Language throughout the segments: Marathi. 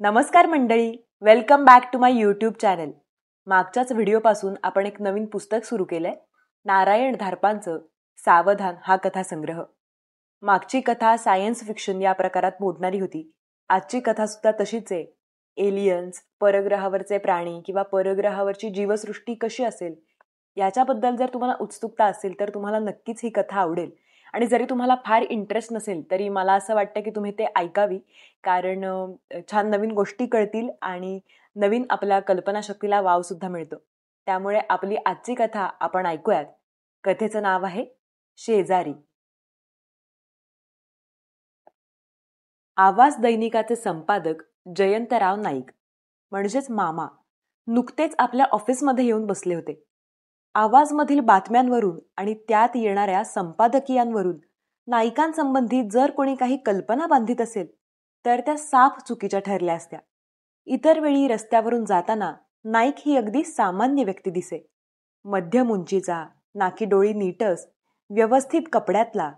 नमस्कार मंडळी, welcome back to my YouTube channel. मागच्याच व्हिडिओपासून आपण एक नवीन पुस्तक सुरू केलंय, नारायण धारपांचं सावधान हा कथासंग्रह. मागची कथा सायन्स फिक्शन या प्रकारात मोडणारी होती. आजची कथा सुद्धा तशीच आहे. एलियन्स, परग्रहावरचे प्राणी किंवा परग्रहावरची जीवसृष्टी कशी असेल याच्याबद्दल जर तुम्हाला उत्सुकता असेल तर तुम्हाला नक्कीच ही कथा आवडेल. आणि जरी तुम्हाला फार इंटरेस्ट नसेल तरी मला असं वाटतं की तुम्ही ते ऐकावी, कारण छान नवीन गोष्टी कळतील आणि नवीन आपल्या कल्पनाशक्तीला वाव सुद्धा मिळतो. त्यामुळे आपली आजची कथा आपण ऐकूयात. कथेचं नाव आहे शेजारी. आवाज दैनिकाचे संपादक जयंतराव नाईक म्हणजेच मामा नुकतेच आपल्या ऑफिसमध्ये येऊन बसले होते. आवाजमधील बातम्यांवरून आणि त्यात येणाऱ्या संपादकीयांवरून नायिकांसंबंधी जर कोणी काही कल्पना बांधित असेल तर त्या साफ चुकीच्या ठरल्या असत्या. इतर वेळी रस्त्यावरून जाताना नाईक ही अगदी सामान्य व्यक्ती दिसे. मध्यम उंचीचा, नाकी डोळी नीटस, व्यवस्थित कपड्यातला,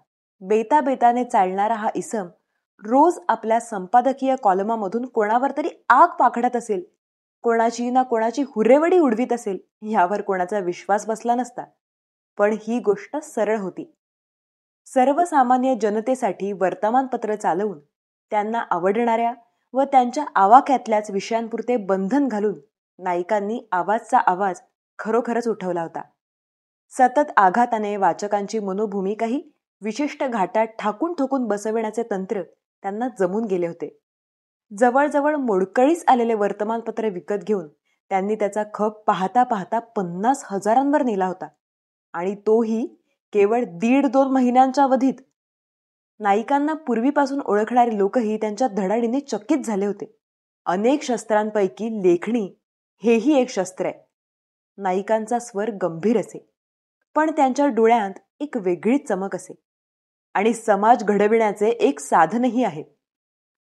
बेताबेताने चालणारा हा इसम रोज आपल्या संपादकीय कॉलमामधून कोणावर तरी आग पाखडत असेल, कोणाची ना कोणाची हुरेवडी उडवीत असेल यावर कोणाचा विश्वास बसला नसता. पण ही गोष्ट सरळ होती. सर्वसामान्य जनतेसाठी वर्तमानपत्र चालवून त्यांना आवडणाऱ्या व त्यांच्या आवाक्यातल्याच विषयांपुरते बंधन घालून नायिकांनी आवाजचा आवाज खरोखरच उठवला होता. सतत आघाताने वाचकांची मनोभूमिकाही विशिष्ट घाटात ठाकून ठोकून बसविण्याचे तंत्र त्यांना जमून गेले होते. जवळजवळ मोडकळीस आलेले वर्तमानपत्र विकत घेऊन त्यांनी त्याचा खप पाहता पाहता 50,000 नेला होता, आणि तोही केवळ 1.5-2 महिन्यांच्या अवधीत. नायिकांना पूर्वीपासून ओळखणारे लोकही त्यांच्या धडाडीने चकित झाले होते. अनेक शस्त्रांपैकी लेखणी हेही एक शस्त्र आहे. नायिकांचा स्वर गंभीर असे, पण त्यांच्या डोळ्यांत एक वेगळीच चमक असे, आणि समाज घडविण्याचे एक साधनही आहे.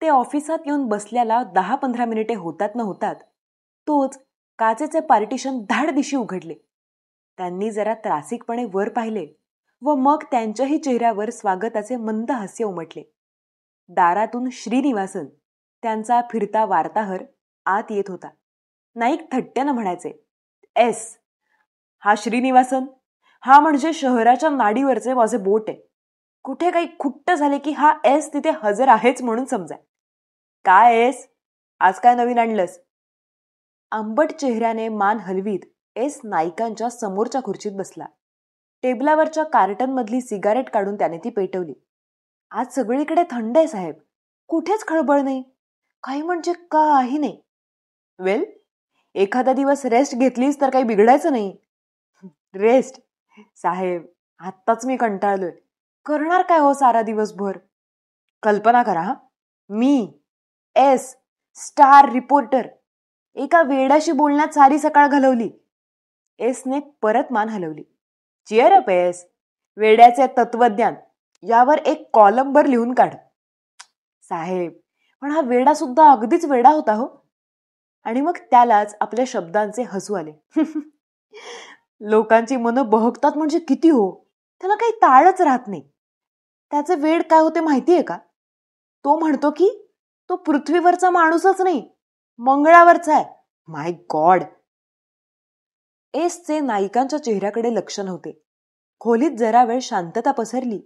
ते ऑफिसात येऊन बसल्याला 10-15 मिनिटे होतात न होतात तोच काचेचे पार्टिशन धाडदिशी उघडले. त्यांनी जरा त्रासिकपणे वर पाहिले व मग त्यांच्याही चेहऱ्यावर स्वागताचे मंद हास्य उमटले. दारातून श्रीनिवासन, त्यांचा फिरता वार्ताहर, आत येत होता. नाईक थट्ट्यानं म्हणायचे, "एस, हा श्रीनिवासन? हा म्हणजे शहराच्या नाडीवरचे माझे बोट आहे. कुठे काही खुट्ट झाले की हा एस तिथे हजर आहेच म्हणून समजा. काय एस, आज काय नवीन आणलंस?" आंबट चेहऱ्याने मान हलवीत एस नायिकांच्या समोरच्या खुर्चीत बसला. टेबलावरच्या कार्टनमधली सिगारेट काढून त्याने ती पेटवली. "आज सगळीकडे थंड आहे साहेब, कुठेच खळबळ नाही, काही म्हणजे काही नाही." "वेल, एखादा दिवस रेस्ट घेतलीस तर काही बिघडायचं नाही." "रेस्ट? साहेब, आत्ताच मी कंटाळलोय. करणार काय हो सारा दिवसभर? कल्पना करा हा, मी एस, स्टार रिपोर्टर, एका वेड्याशी बोलण्यात सारी सकाळ घालवली." एसने परत मान हलवली. "चिअर अप एस, वेड्याचे तत्वज्ञान यावर एक कॉलमभर लिहून काढ." "साहेब, पण हा वेडा सुद्धा अगदीच वेडा होता हो." आणि मग त्यालाच आपल्या शब्दांचे हसू आले. लोकांची मनं बहकतात म्हणजे किती हो, त्याला काही ताळच राहत नाही. त्याचे वेड काय होते माहितीये का? तो म्हणतो की तो पृथ्वीवरचा माणूसच नाही, मंगळावरचा आहे. माय गॉड. एसचे नायिकांच्या चेहऱ्याकडे लक्ष नव्हते. खोलीत जरा वेळ शांतता पसरली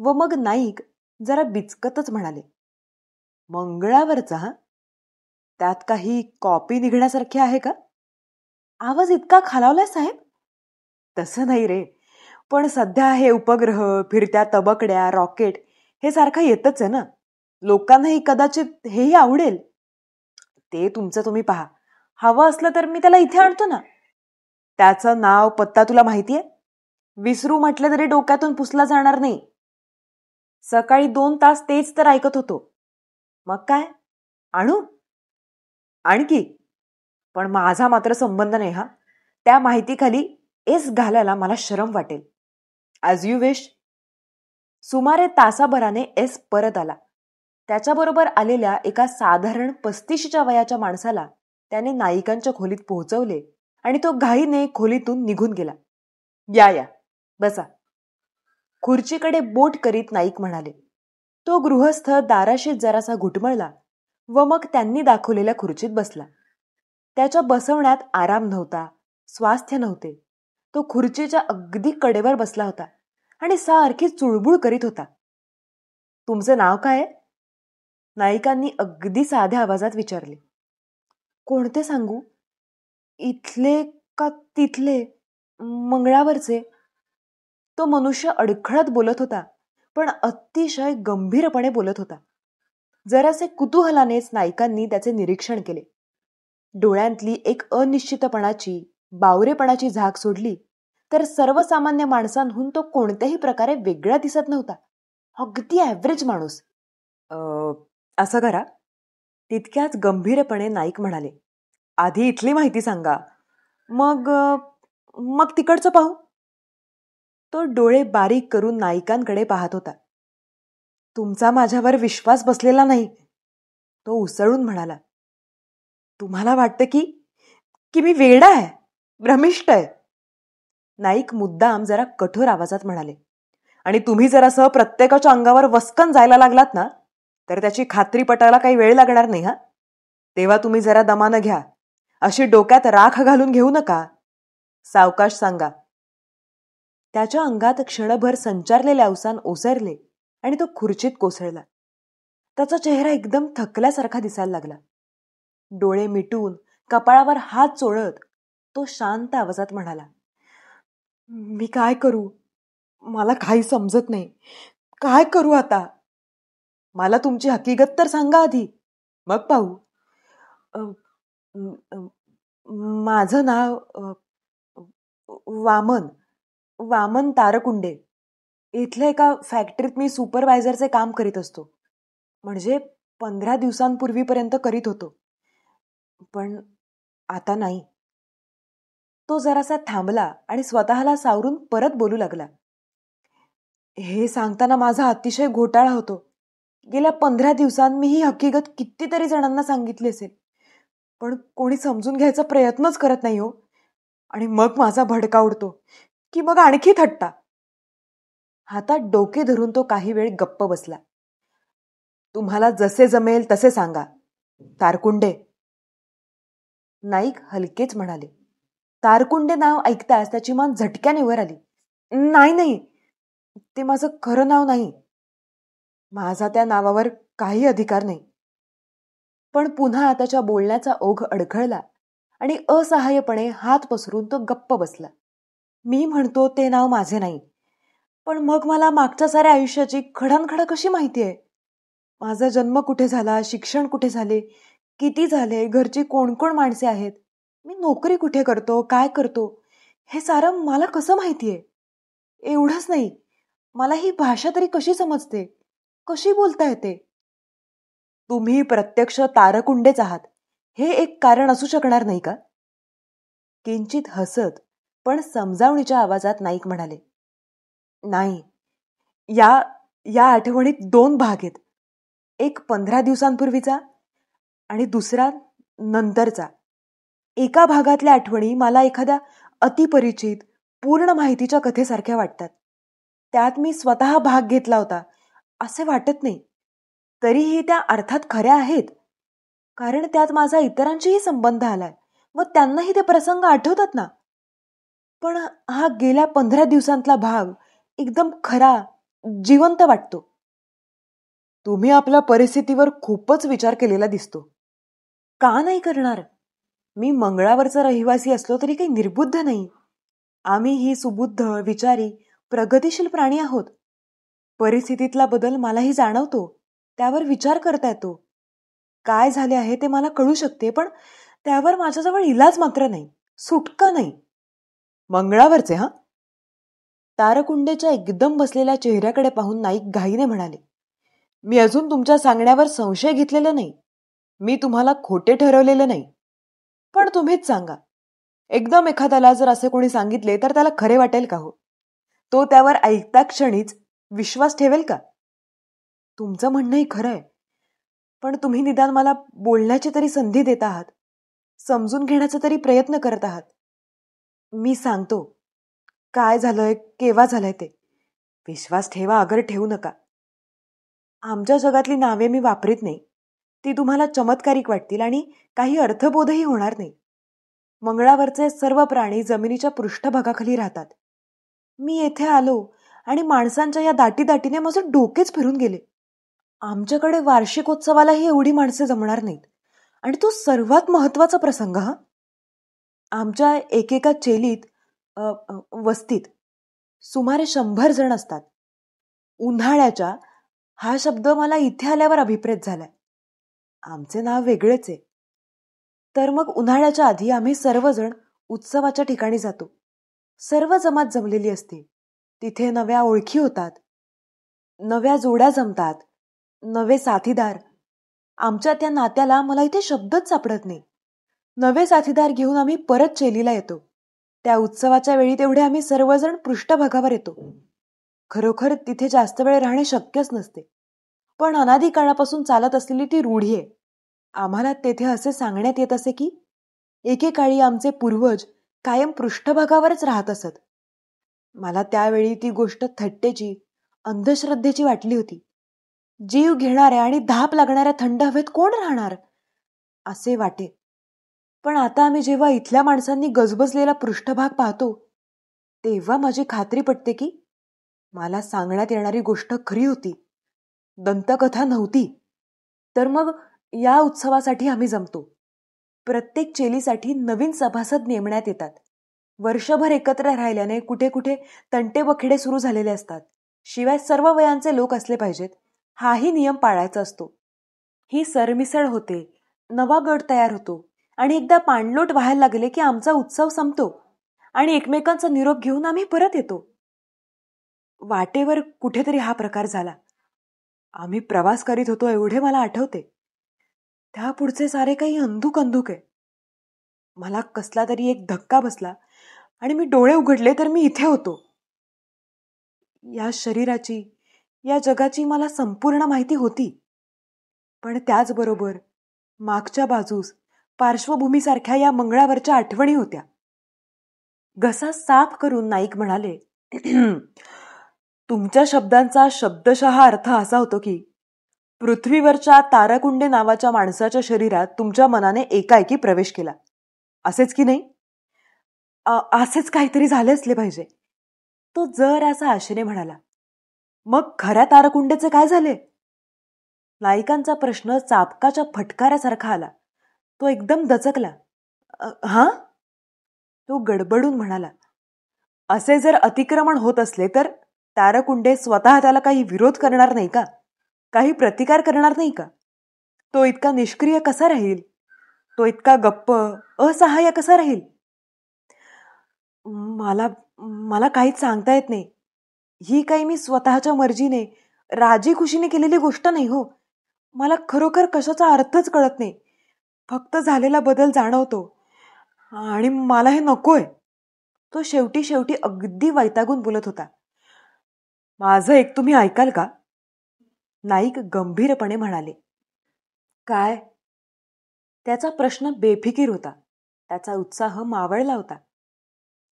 व मग नाईक जरा बिचकतच म्हणाले, "मंगळावरचा हा? त्यात काही कॉपी निघण्यासारखी आहे का? आवाज इतका खालावलाय साहेब." "तसं नाही रे, पण सध्या हे उपग्रह, फिरत्या तबकड्या, रॉकेट हे सारखं येतच आहे ना. लोकांनाही कदाचित हेही आवडेल." "ते तुमचं तुम्ही पहा. हवं असलं तर मी त्याला इथे आणतो ना." "त्याचं नाव पत्ता तुला माहितीये? विसरू म्हटलं तरी डोक्यातून पुसला जाणार नाही. सकाळी 2 तास तेच तर ऐकत होतो." "मग काय, आणू?" "आणखी, पण माझा मात्र संबंध नाही हा. त्या माहितीखाली एस घालायला मला शरम वाटेल." "As you wish." सुमारे तासाभराने एस परत आला. त्याच्याबरोबर आलेल्या एका साधारण 35च्या वयाच्या माणसाला त्याने नायिकांच्या खोलीत पोहोचवले आणि तो घाईने खोलीतून निघून गेला. "या या, बसा." खुर्चीकडे बोट करीत नाईक म्हणाले. तो गृहस्थ दाराशी जरासा घुटमळला व मग त्यांनी दाखवलेल्या खुर्चीत बसला. त्याच्या बसवण्यात आराम नव्हता, स्वास्थ्य नव्हते. तो खुर्चीच्या अगदी कडेवर बसला होता आणि सारखी चुळबुळ करीत होता. तुमचं नाव काय आहे? नायिकांनी अगदी साध्या आवाजात विचारले. कोणते सांगू? इथले का तिथले? मंगळावरचे. तो मनुष्य अडखळत बोलत होता, पण अतिशय गंभीरपणे बोलत होता. जरासे कुतूहलानेच नायिकांनी त्याचे निरीक्षण केले. डोळ्यांतली एक अनिश्चितपणाची, बावरेपणाची झाक सोडली तर सर्वसामान्य माणसांहून तो कोणत्याही प्रकारे वेगळा दिसत नव्हता. अगदी ॲव्हरेज माणूस. असं करा. तितक्याच गंभीरपणे नाईक म्हणाले. आधी इथली माहिती सांगा, मग मग तिकडचं पाहू. तो डोळे बारीक करून नायिकांकडे पाहत होता. तुमचा माझ्यावर विश्वास बसलेला नाही, तो उसळून म्हणाला. तुम्हाला वाटतं की मी वेडा आहे, भ्रमिष्ट आहे. नाईक मुद्दाम जरा कठोर आवाजात म्हणाले. आणि तुम्ही जर असं प्रत्येकाच्या अंगावर वस्कन जायला लागलात ना, तर त्याची खात्री पटायला काही वेळ लागणार नाही. तेव्हा तुम्ही जरा दमानं घ्या. अशी डोक्यात राख घालून घेऊ नका. सावकाश सांगा. त्याच्या अंगात क्षणभर संचारलेले अवसान ओसरले आणि तो खुर्चीत कोसळला. त्याचा चेहरा एकदम थकल्यासारखा दिसायला लागला. डोळे मिटून कपाळावर हात चोळत तो शांत आवाजात म्हणाला. मी काय करू? मला काही समजत नाही. काय करू आता? मला तुमची हकीकत तर सांगा आधी, मग पाहू. माझं नाव वामन तारकुंडे. इथल्या एका फॅक्टरीत मी सुपरवायझरचे काम करीत असतो. म्हणजे 15 दिवसांपूर्वीपर्यंत करीत होतो, पण आता नाही. तो जरासा थांबला आणि स्वतःला सावरून परत बोलू लागला. हे सांगताना माझा अतिशय घोटाळा होतो. गेल्या 15 दिवसांत मी ही हकीकत कितीतरी जणांना सांगितली असेल, पण कोणी समजून घ्यायचा प्रयत्नच करत नाही हो. आणि मग माझा भडका उडतो की मग आणखी थट्टा. हातात डोके धरून तो काही वेळ गप्प बसला. तुम्हाला जसे जमेल तसे सांगा, तारकुंडे. नाईक हलकेच म्हणाले. तारकुंडे नाव ऐकताच त्याची मान झटक्याने वर आली. नाही, ते माझं खरं नाव नाही. माझा त्या नावावर काही अधिकार नाही. पण पुन्हा त्याच्या बोलण्याचा ओघ अडखळला आणि असहाय्यपणे हात पसरून तो गप्प बसला. मी म्हणतो ते नाव माझे नाही, पण मग मला मागच्या साऱ्या आयुष्याची खडानखडा कशी माहिती आहे? माझा जन्म कुठे झाला, शिक्षण कुठे झाले, किती झाले, घरची कोण कोण माणसे आहेत, मी नोकरी कुठे करतो, काय करतो, हे सारं मला कसं माहिती आहे? एवढंच नाही, मला ही भाषा तरी कशी समजते, कशी बोलता येते? तुम्ही प्रत्यक्ष तारकुंडेच आहात हे एक कारण असू शकणार नाही का? किंचित हसत पण समजावणीच्या आवाजात नाईक म्हणाले. नाही, या आठवणीत 2 भाग आहेत. एक 15 दिवसांपूर्वीचा आणि दुसरा नंतरचा. एका भागातल्या आठवणी मला एखाद्या अतिपरिचित पूर्ण माहितीच्या कथेसारख्या वाटतात. त्यात मी स्वतः भाग घेतला होता असे वाटत नाही. तरीही त्या अर्थात खऱ्या आहेत, कारण त्यात माझा इतरांशीही संबंध आलाय व त्यांनाही ते प्रसंग आठवतात ना. पण हा गेल्या 15 दिवसांतला भाग एकदम खरा, जिवंत वाटतो. तुम्ही आपल्या परिस्थितीवर खूपच विचार केलेला दिसतो. का नाही करणार? मी मंगळावरचा रहिवासी असलो तरी काही निर्बुद्ध नाही. आम्ही ही सुबुद्ध, विचारी, प्रगतिशील प्राणी आहोत. परिस्थितीतला बदल मलाही जाणवतो, त्यावर विचार करता येतो. काय झाले आहे ते मला कळू शकते, पण त्यावर माझ्याजवळ इलाज मात्र नाही, सुटका नाही. मंगळावरचे हा? तारकुंडेच्या एकदम बसलेल्या चेहऱ्याकडे पाहून नाईक घाईने म्हणाले. मी अजून तुमच्या सांगण्यावर संशय घेतलेला नाही. मी तुम्हाला खोटे ठरवलेले नाही. पण तुम्हीच सांगा, एकदम एखाद्याला जर असे कोणी सांगितले तर त्याला खरे वाटेल का हो? तो त्यावर ऐकता क्षणीच विश्वास ठेवेल का? तुमचं म्हणणंही खरं आहे, पण तुम्ही निदान मला बोलण्याची तरी संधी देत आहात, समजून घेण्याचा तरी प्रयत्न करत आहात. मी सांगतो काय झालंय, केव्हा झालंय ते. विश्वास ठेवा अगर ठेवू नका. आमच्या जगातली नावे मी वापरीत नाही. ती तुम्हाला चमत्कारिक वाटतील आणि काही अर्थबोधही होणार नाही. मंगळावरचे सर्व प्राणी जमिनीच्या पृष्ठभागाखाली राहतात. मी येथे आलो आणि माणसांच्या या दाटीदाटीने माझे डोकेच फिरून गेले. आमच्याकडे वार्षिकोत्सवालाही एवढी माणसे जमणार नाहीत. आणि तो सर्वात महत्वाचा प्रसंग हा. आमच्या एकेका चेलीत वस्तीत सुमारे 100 जण असतात. उन्हाळ्याच्या हा शब्द मला इथे आल्यावर अभिप्रेत झालाय. आमचे नाव वेगळेच आहे. तर मग उन्हाळ्याच्या आधी आम्ही सर्वजण उत्सवाच्या ठिकाणी जातो. सर्व जमात जमलेली असते. तिथे नव्या ओळखी होतात, नव्या जोड्या जमतात, नवे साथीदार. आमच्या त्या नात्याला मला इथे शब्दच सापडत नाही. नवे साथीदार घेऊन आम्ही परत चेलीला येतो. त्या उत्सवाच्या वेळी तेवढे आम्ही सर्वजण पृष्ठभागावर येतो. खरोखर तिथे जास्त वेळ राहणे शक्यच नसते, पण अनादी काळापासून चालत असलेली ती रूढी आहे. आम्हाला तेथे असे सांगण्यात येत असे की एकेकाळी आमचे पूर्वज कायम पृष्ठभागावरच राहत असत. मला त्यावेळी ती गोष्ट थट्टेची, अंधश्रद्धेची वाटली होती. जीव घेणाऱ्या आणि धाप लागणाऱ्या थंड हवेत कोण राहणार असे वाटे. पण आता आम्ही जेव्हा इथल्या माणसांनी गजबजलेला पृष्ठभाग पाहतो तेव्हा माझी खात्री पटते की मला सांगण्यात येणारी गोष्ट खरी होती, दंतकथा नव्हती. तर मग या उत्सवासाठी आम्ही जमतो. प्रत्येक चेलीसाठी नवीन सभासद नेमण्यात येतात. वर्षभर एकत्र राहिल्याने कुठे कुठे तंटे बखेडे सुरू झालेले असतात. शिवाय सर्व वयांचे लोक असले पाहिजेत हाही नियम पाळायचा असतो. ही सरमिसळ होते, नवा गट तयार होतो आणि एकदा पाणलोट व्हायला लागले की आमचा उत्सव संपतो आणि एकमेकांचा निरोप घेऊन आम्ही परत येतो. वाटेवर कुठेतरी हा प्रकार झाला. आम्ही प्रवास करीत होतो एवढे मला आठवते. त्या पुढचे सारे काही अंधुक अंधुक आहे. मला कसला तरी एक धक्का बसला आणि मी डोळे उघडले तर मी इथे होतो. या शरीराची, या जगाची मला संपूर्ण माहिती होती. पण त्याचबरोबर मागच्या बाजूस पार्श्वभूमीसारख्या या मंगळावरच्या आठवणी होत्या. घसा साफ करून नाईक म्हणाले, तुमच्या शब्दांचा शब्दशः अर्थ असा होतो की पृथ्वीवरच्या ताराकुंडे नावाच्या माणसाच्या शरीरात तुमच्या मनाने एकाएकी प्रवेश केला. असेच की नाही? असेच काहीतरी झाले असले पाहिजे. तो जरासा आशेने म्हणाला. मग खऱ्या ताराकुंडेचे काय झाले? नाईकांचा प्रश्न चापकाच्या फटकाऱ्यासारखा आला. तो एकदम दचकला. हा? तो गडबडून म्हणाला, असे जर अतिक्रमण होत असले तर तारकुंडे स्वतः त्याला काही विरोध करणार नाही का? काही प्रतिकार करणार नाही का? तो इतका निष्क्रिय कसा राहील? तो इतका गप्प असहाय्य कसा राहील? मला काहीच सांगता येत नाही. ही काही मी स्वतःच्या मर्जीने राजी खुशीने केलेली गोष्ट नाही हो. मला खरोखर कशाचा अर्थच कळत नाही. फक्त झालेला बदल जाणवतो आणि मला हे नकोय. तो शेवटी अगदी वैतागून बोलत होता. माझं एक तुम्ही ऐकाल का? नाईक गंभीरपणे म्हणाले. काय? त्याचा प्रश्न बेफिकीर होता. त्याचा उत्साह मावळला होता.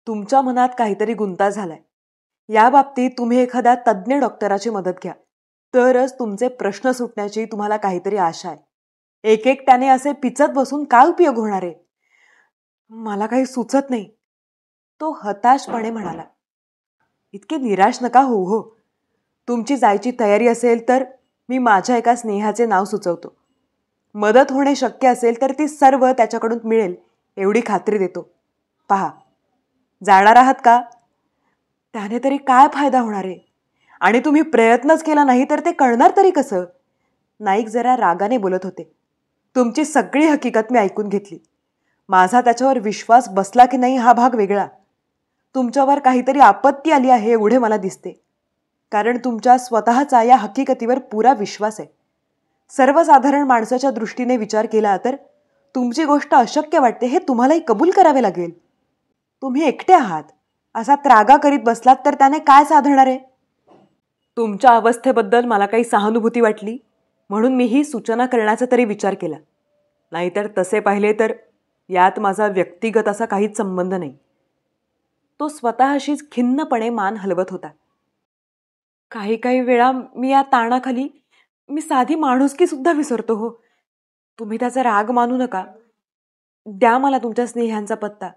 तुमच्या मनात काहीतरी गुंता झालाय. या बाबतीत तुम्ही एखाद्या तज्ज्ञ डॉक्टराची मदत घ्या. तरच तुमचे प्रश्न सुटण्याची तुम्हाला काहीतरी आशा आहे. एकट्याने असे पिचत बसून काय उपयोग होणार आहे? मला काही सुचत नाही. तो हताशपणे म्हणाला. इतके निराश नका होऊ हो. तुमची जायची तयारी असेल तर मी माझ्या एका स्नेहाचे नाव सुचवतो. मदत होणे शक्य असेल तर ती सर्व त्याच्याकडून मिळेल एवढी खात्री देतो. पहा, जाणार आहात का? त्याने तरी काय फायदा होणार आहे? आणि तुम्ही प्रयत्नच केला नाही तर ते कळणार तरी कसं? नाईक जरा रागाने बोलत होते. तुमची सगळी हकीकत मी ऐकून घेतली. माझा त्याच्यावर विश्वास बसला की नाही हा भाग वेगळा. तुमच्यावर काहीतरी आपत्ती आली आहे एवढे मला दिसते. कारण तुमच्या स्वतःचा या हकीकतीवर पुरा विश्वास आहे. सर्वसाधारण माणसाच्या दृष्टीने विचार केला तर तुमची गोष्ट अशक्य वाटते हे तुम्हालाही कबूल करावे लागेल. तुम्ही एकटे आहात असा त्रागा करीत बसलात तर त्याने काय साधणार आहे? तुमच्या अवस्थेबद्दल मला काही सहानुभूती वाटली म्हणून मी ही सूचना करण्याचा तरी विचार केला. नाहीतर तसे पाहिले तर यात माझा व्यक्तिगत असा काहीच संबंध नाही. तो स्वतःशीच खिन्नपणे मान हलवत होता. काही वेळा मी या ताणाखाली मी साधी माणुसकी सुद्धा विसरतो हो. तुम्ही त्याचा राग मानू नका. द्या मला तुमच्या स्नेहांचा पत्ता.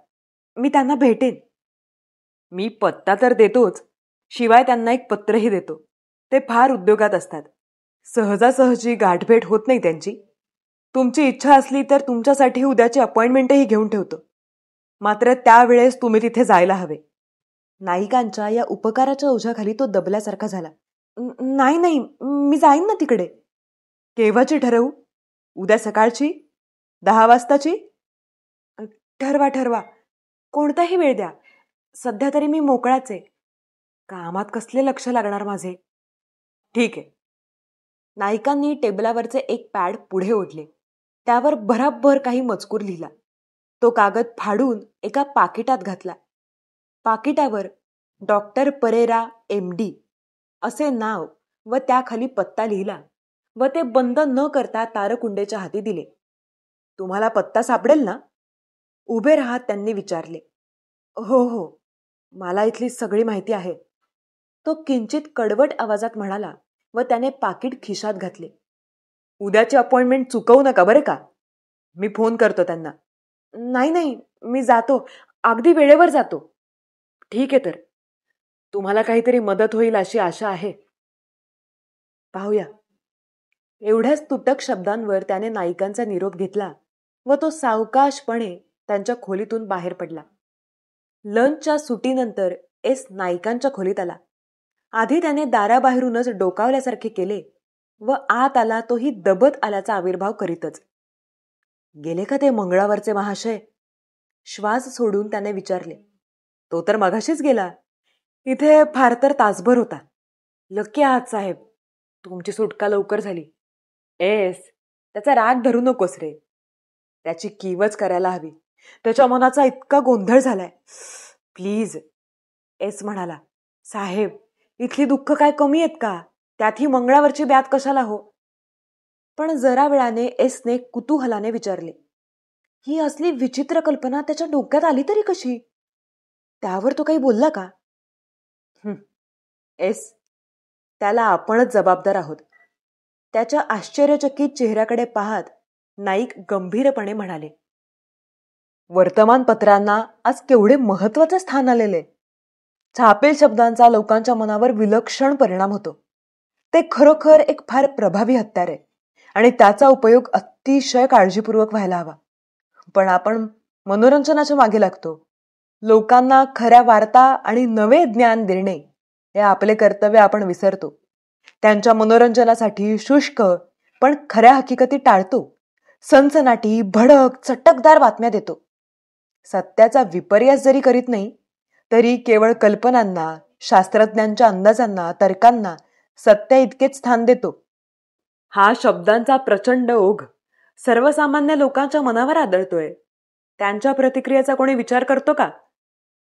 मी त्यांना भेटेन. मी पत्ता तर देतोच, शिवाय त्यांना एक पत्रही देतो. ते फार उद्योगात असतात. सहजासहजी गाठभेट होत नाही त्यांची. तुमची इच्छा असली तर तुमच्यासाठी उद्याची अपॉइंटमेंटही घेऊन ठेवतो. मात्र त्यावेळेस तुम्ही तिथे जायला हवे. नाईकांच्या या उपकाराच्या ओझ्याखाली तो दबल्यासारखा झाला. नाही नाही, मी जाईन ना तिकडे. केव्हाची ठरवू? उद्या सकाळची? 10 वाजताची? ठरवा ठरवा. कोणताही वेळ द्या. सध्या तरी मी मोकळाच आहे. कामात कसले लक्ष लागणार माझे? ठीक आहे. नाईकांनी टेबलावरचे एक पॅड पुढे ओढले. त्यावर भराभर काही मजकूर लिहिला. तो कागद फाडून एका पाकिटात घातला. पाकिटावर डॉक्टर परेरा MD असे नाव व त्याखाली पत्ता लिहिला व ते बंद न करता तारकुंडेच्या हाती दिले. तुम्हाला पत्ता सापडेल ना? उभे राहत त्यांनी विचारले. हो हो, मला इथली सगळी माहिती आहे. तो किंचित कडवट आवाजात म्हणाला व त्याने पाकिट खिशात घातले. उद्याची अपॉइंटमेंट चुकवू नका बरे का? मी फोन करतो त्यांना. नाही नाही, मी जातो. अगदी वेळेवर जातो. ठीक आहे तर. तुम्हाला काहीतरी मदत होईल अशी आशा आहे. पाहूया. एवढ्याच तुटक शब्दांवर त्याने नाईकांचा निरोप घेतला व तो सावकाशपणे त्यांच्या खोलीतून बाहेर पडला. लंचच्या सुटीनंतर नाईकांच्या खोलीत आला. आधी त्याने दाराबाहेरूनच डोकावल्यासारखे केले व आत आला तोही दबत आल्याचा आविर्भाव करीतच. गेले का ते मंगळावरचे महाशय? श्वास सोडून त्याने विचारले. तो तर मगाशीच गेला. इथे फार तर तासभर होता. लक्की आहात साहेब. तुमची सुटका लवकर झाली. त्याचा राग धरू नकोस रे. त्याची कीवच करायला हवी. त्याच्या मनाचा इतका गोंधळ झालाय. प्लीज. म्हणाला. साहेब, इथली दुःख काय कमी आहेत का? त्यात ही मंगळावरची ब्यात कशाला हो? पण जरा वेळाने ने कुतूहलाने विचारले. ही असली विचित्र कल्पना त्याच्या डोक्यात आली तरी कशी? त्यावर तो काही बोलला का? त्याला आपणच जबाबदार आहोत. त्याच्या आश्चर्यचकित चेहऱ्याकडे पाहत नाईक गंभीरपणे म्हणाले. वर्तमानपत्रांना आज केवढे महत्वाचे स्थान आलेले. छापेल शब्दांचा लोकांच्या मनावर विलक्षण परिणाम होतो. ते खरोखर एक फार प्रभावी हत्यार आहे आणि त्याचा उपयोग अतिशय काळजीपूर्वक व्हायला हवा. पण आपण मनोरंजनाच्या मागे लागतो. लोकांना खऱ्या वार्ता आणि नवे ज्ञान देणे हे आपले कर्तव्य आपण विसरतो. त्यांच्या मनोरंजनासाठी शुष्क पण खऱ्या हकीकती टाळतो. सनसनाटी, भडक, चटकदार बातम्या देतो. सत्याचा विपर्यास जरी करीत नाही तरी केवळ कल्पनांना, शास्त्रज्ञांच्या अंदाजांना, तर्कांना सत्य इतकेच स्थान देतो. हा शब्दांचा प्रचंड ओघ सर्वसामान्य लोकांच्या मनावर आदळतोय. त्यांच्या प्रतिक्रियेचा कोणी विचार करतो का?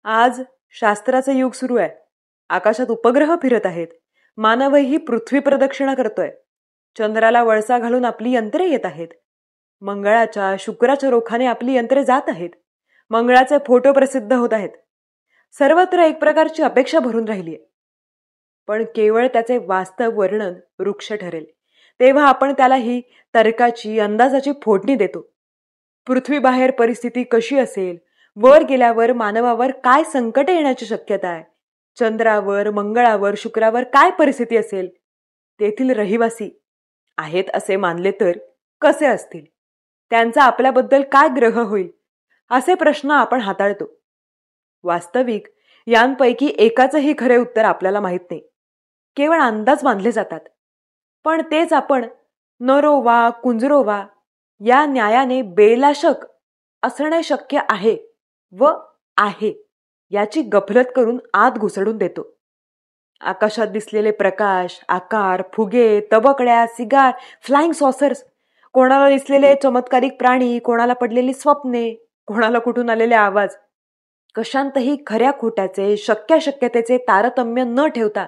आज शास्त्राचे युग सुरू आहे. आकाशात उपग्रह फिरत आहेत. मानवही पृथ्वी प्रदक्षिणा करतोय. चंद्राला वळसा घालून आपली यंत्रे येत आहेत. मंगळाच्या, शुक्राच्या रोखाने आपली यंत्रे जात आहेत. मंगळाचे फोटो प्रसिद्ध होत आहेत. सर्वत्र एक प्रकारची अपेक्षा भरून राहिली. पण केवळ त्याचे वास्तव वर्णन वृक्ष ठरेल तेव्हा आपण त्याला ही तर्काची, अंदाजाची फोडणी देतो. पृथ्वीबाहेर परिस्थिती कशी असेल, वर गेल्यावर मानवावर काय संकट येण्याची शक्यता आहे, चंद्रावर, मंगळावर, शुक्रावर काय परिस्थिती असेल, तेथील रहिवासी आहेत असे मानले तर कसे असतील, त्यांचा आपल्याबद्दल काय ग्रह होईल, असे प्रश्न आपण हाताळतो. वास्तविक यांपैकी एकाचंही खरे उत्तर आपल्याला माहित नाही. केवळ अंदाज बांधले जातात. पण तेच आपण नरो वा कुंजरो वा या न्यायाने बेलाशक असणे शक्य आहे व आहे याची गफलत करून आत घुसडून देतो. आकाशात दिसलेले प्रकाश, आकार, फुगे, तबकड्या, सिगार, फ्लाइंग सॉसर्स, कोणाला दिसलेले चमत्कारिक प्राणी, कोणाला पडलेली स्वप्ने, कोणाला कुठून आलेले आवाज, कशांतही खऱ्या खोट्याचे, शक्याशक्यतेचे तारतम्य न ठेवता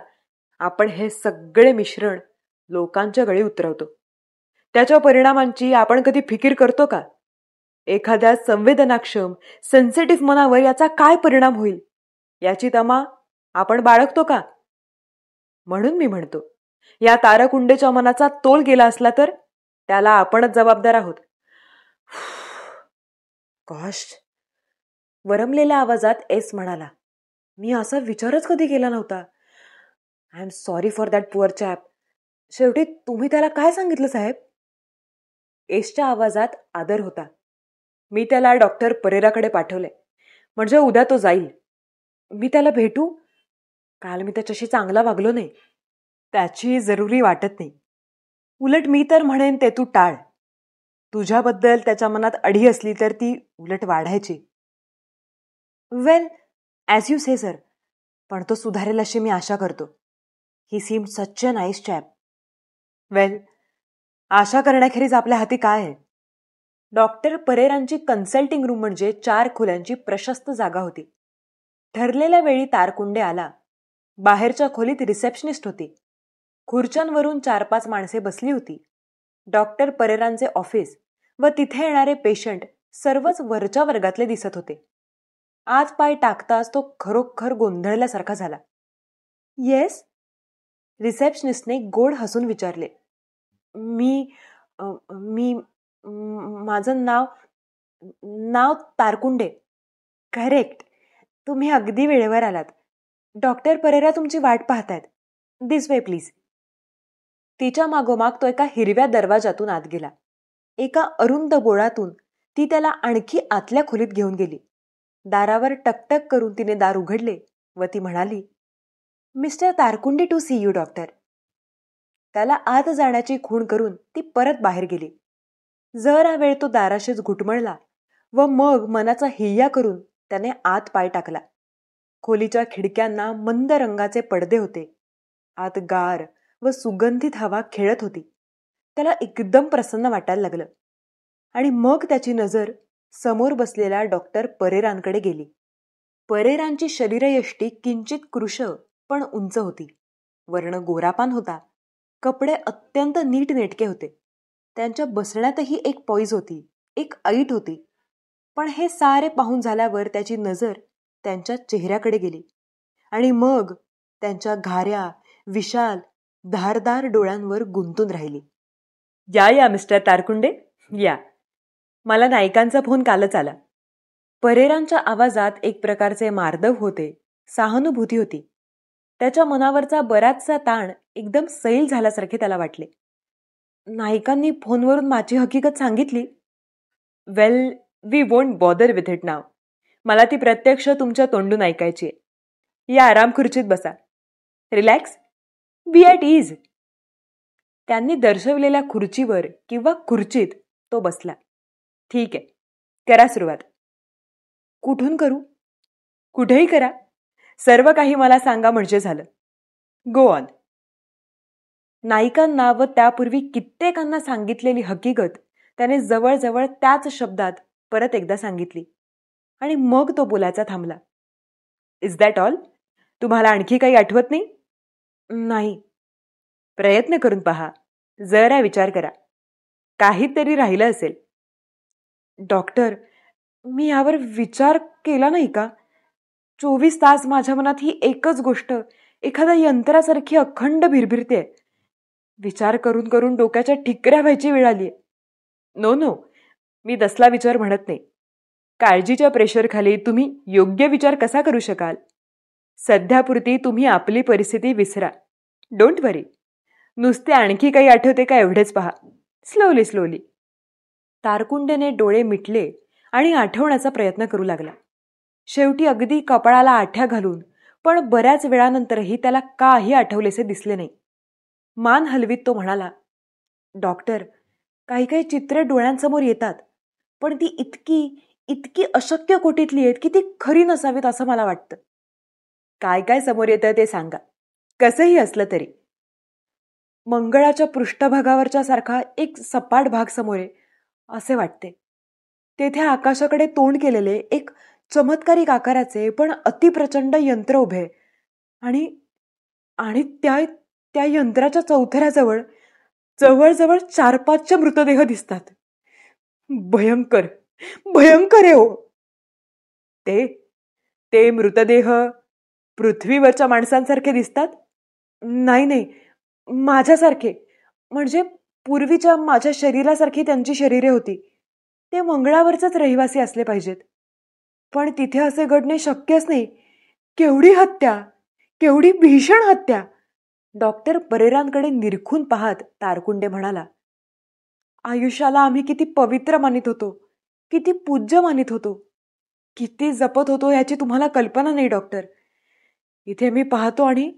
आपण हे सगळे मिश्रण लोकांच्या गळी उतरवतो. त्याच्या परिणामांची आपण कधी फिकीर करतो का? एखाद्या संवेदनाक्षम, सेन्सिटिव्ह मनावर याचा काय परिणाम होईल याची तमा आपण बाळगतो का? म्हणून मी म्हणतो, या तारकुंडेच्या मनाचा तोल गेला असला तर त्याला आपणच जबाबदार आहोत. गॉश. वरमलेल्या आवाजात एस म्हणाला, मी असा विचारच कधी केला नव्हता. I am sorry for that poor chap. शेवटी तुम्ही त्याला काय सांगितलं साहेब? एसच्या आवाजात आदर होता. मी त्याला डॉक्टर परेराकडे पाठवले, म्हणजे उद्या तो जाईल. मी त्याला भेटू? काल मी त्याच्याशी चांगला वागलो नाही. त्याची जरुरी वाटत नाही. उलट मी तर म्हणेन ते तू टाळ. तुझ्याबद्दल त्याच्या मनात अढी असली तर ती उलट वाढायची. Well, as you say sir. पण तो सुधारेल अशी मी आशा करतो. He seemed such a nice chap. Well, आशा करण्याखेरीज आपल्या हाती काय आहे? डॉक्टर परेरांची कन्सल्टिंग रूम म्हणजे 4 खोल्यांची प्रशस्त जागा होती. ठरलेल्या वेळी तारकुंडे आला. बाहेरच्या खोलीत रिसेप्शनिस्ट होती. खुर्च्यांवरून 4-5 माणसे बसली होती. डॉक्टर परेरांचे ऑफिस व तिथे येणारे पेशंट सर्वच वरच्या वर्गातले दिसत होते. आज पाय टाकताच तो खरोखर गोंधळल्यासारखा झाला. येस? रिसेप्शनिस्टने गोड हसून विचारले. मी मी माझं नाव तारकुंडे. करेक्ट. तुम्ही अगदी वेळेवर आलात. डॉक्टर परेरा तुमची वाट पाहतायत. This way please. तिच्या मागोमाग तो एका हिरव्या दरवाजातून आत गेला. एका अरुंद बोळातून ती त्याला आणखी आतल्या खोलीत घेऊन गेली. दारावर टकटक करून तिने दार उघडले व ती म्हणाली, mister Tarkunde to see you doctor. त्याला आत जाण्याची खूण करून ती परत बाहेर गेली. जरा वेळ तो दाराशीच घुटमळला व मग मनाचा हिय्या करून त्याने आत पाय टाकला. खोलीच्या खिडक्यांना मंद रंगाचे पडदे होते. आत गार व सुगंधित हवा खेळत होती. त्याला एकदम प्रसन्न वाटायला लागलं. आणि मग त्याची नजर समोर बसलेल्या डॉक्टर परेरांकडे गेली. परेरांची शरीरयष्टी किंचित कृश पण उंच होती. वर्ण गोरापान होता. कपडे अत्यंत नीटनेटके होते. त्यांच्या बसण्यातही एक पॉईज होती, एक ऐट होती. पण हे सारे पाहून झाल्यावर त्याची नजर त्यांच्या चेहऱ्याकडे गेली आणि मग त्यांच्या घाऱ्या, विशाल, धारदार डोळ्यांवर गुंतून राहिली. या मिस्टर तारकुंडे, या. मला नायकांचा फोन कालच आला. परेरांच्या आवाजात एक प्रकारचे मार्दव होते, सहानुभूती होती. त्याच्या मनावरचा बराचसा ताण एकदम सैल झाल्यासारखे त्याला वाटले. नायकांनी फोनवरून माझी हकीकत सांगितली. Well, we won't bother with it now. मला ती प्रत्यक्ष तुमच्या तोंडून ऐकायची आहे. या आराम खुर्चीत बसा. रिलॅक्स. Be at ease. त्यांनी दर्शवलेल्या खुर्चीवर किंवा खुर्चीत तो बसला. ठीक आहे, करा सुरुवात. कुठून करू? कुठेही करा. सर्व काही मला सांगा म्हणजे झालं. Go on. नायिकांना व त्यापूर्वी कित्येकांना सांगितलेली हकीकत त्याने जवळजवळ त्याच शब्दात परत एकदा सांगितली आणि मग तो बोलायचा थांबला. Is that all? तुम्हाला आणखी काही आठवत नाही? नाही. प्रयत्न करून पहा. जरा विचार करा. काहीतरी राहिलं असेल. डॉक्टर, मी यावर विचार केला नाही का? 24 तास माझ्या मनात ही एकच गोष्ट एखाद्या यंत्रासारखी अखंड भिरभिरते. विचार करून करून डोक्याच्या ठिकऱ्या व्हायची वेळ आलीये. नो, मी तसला विचार म्हणत नाही. काळजीच्या प्रेशरखाली तुम्ही योग्य विचार कसा करू शकाल? सध्यापुरती तुम्ही आपली परिस्थिती विसरा. डोंट वरी. नुसते आणखी काही आठवते का एवढेच पहा. स्लोली. तारकुंडेने डोळे मिटले आणि आठवण्याचा प्रयत्न करू लागला. शेवटी अगदी कपाळाला आठ्या घालून पण बऱ्याच वेळानंतरही त्याला काही आठवलेसे दिसले नाही. मान हलवीत तो म्हणाला, डॉक्टर, काही चित्रे डोळ्यांसमोर येतात, पण ती इतकी अशक्य कोटीतली आहेत की ती खरी नसावीत असं मला वाटतं. काय समोर येतं ते सांगा, कसंही असलं तरी. मंगळाच्या पृष्ठभागावरच्या सारखा एक सपाट भाग समोर आहे असे वाटते. तेथे आकाशाकडे तोंड केलेले एक चमत्कारिक आकाराचे पण अतिप्रचंड यंत्र उभे आणि त्या यंत्राच्या चौथऱ्याजवळ जवळजवळ 4-5 मृतदेह दिसतात. भयंकर आहे हो. ते मृतदेह पृथ्वीवरच्या माणसांसारखे दिसतात? नाही, माझ्यासारखे. म्हणजे पूर्वीच्या माझ्या शरीरासारखी त्यांची शरीरे होती. ते मंगळावरचेच रहिवासी असले पाहिजेत. पण तिथे असे घडणे शक्यच नाही. केवढी हत्या, केवढी भीषण हत्या. डॉक्टर परेरांकडे निरखून पाहत तारकुंडे म्हणाला, आयुष्याला आम्ही किती पवित्र मानित होतो, किती पूज्य मानित होतो, किती जपत होतो याची तुम्हाला कल्पना नाही डॉक्टर. इथे मी पाहतो आणि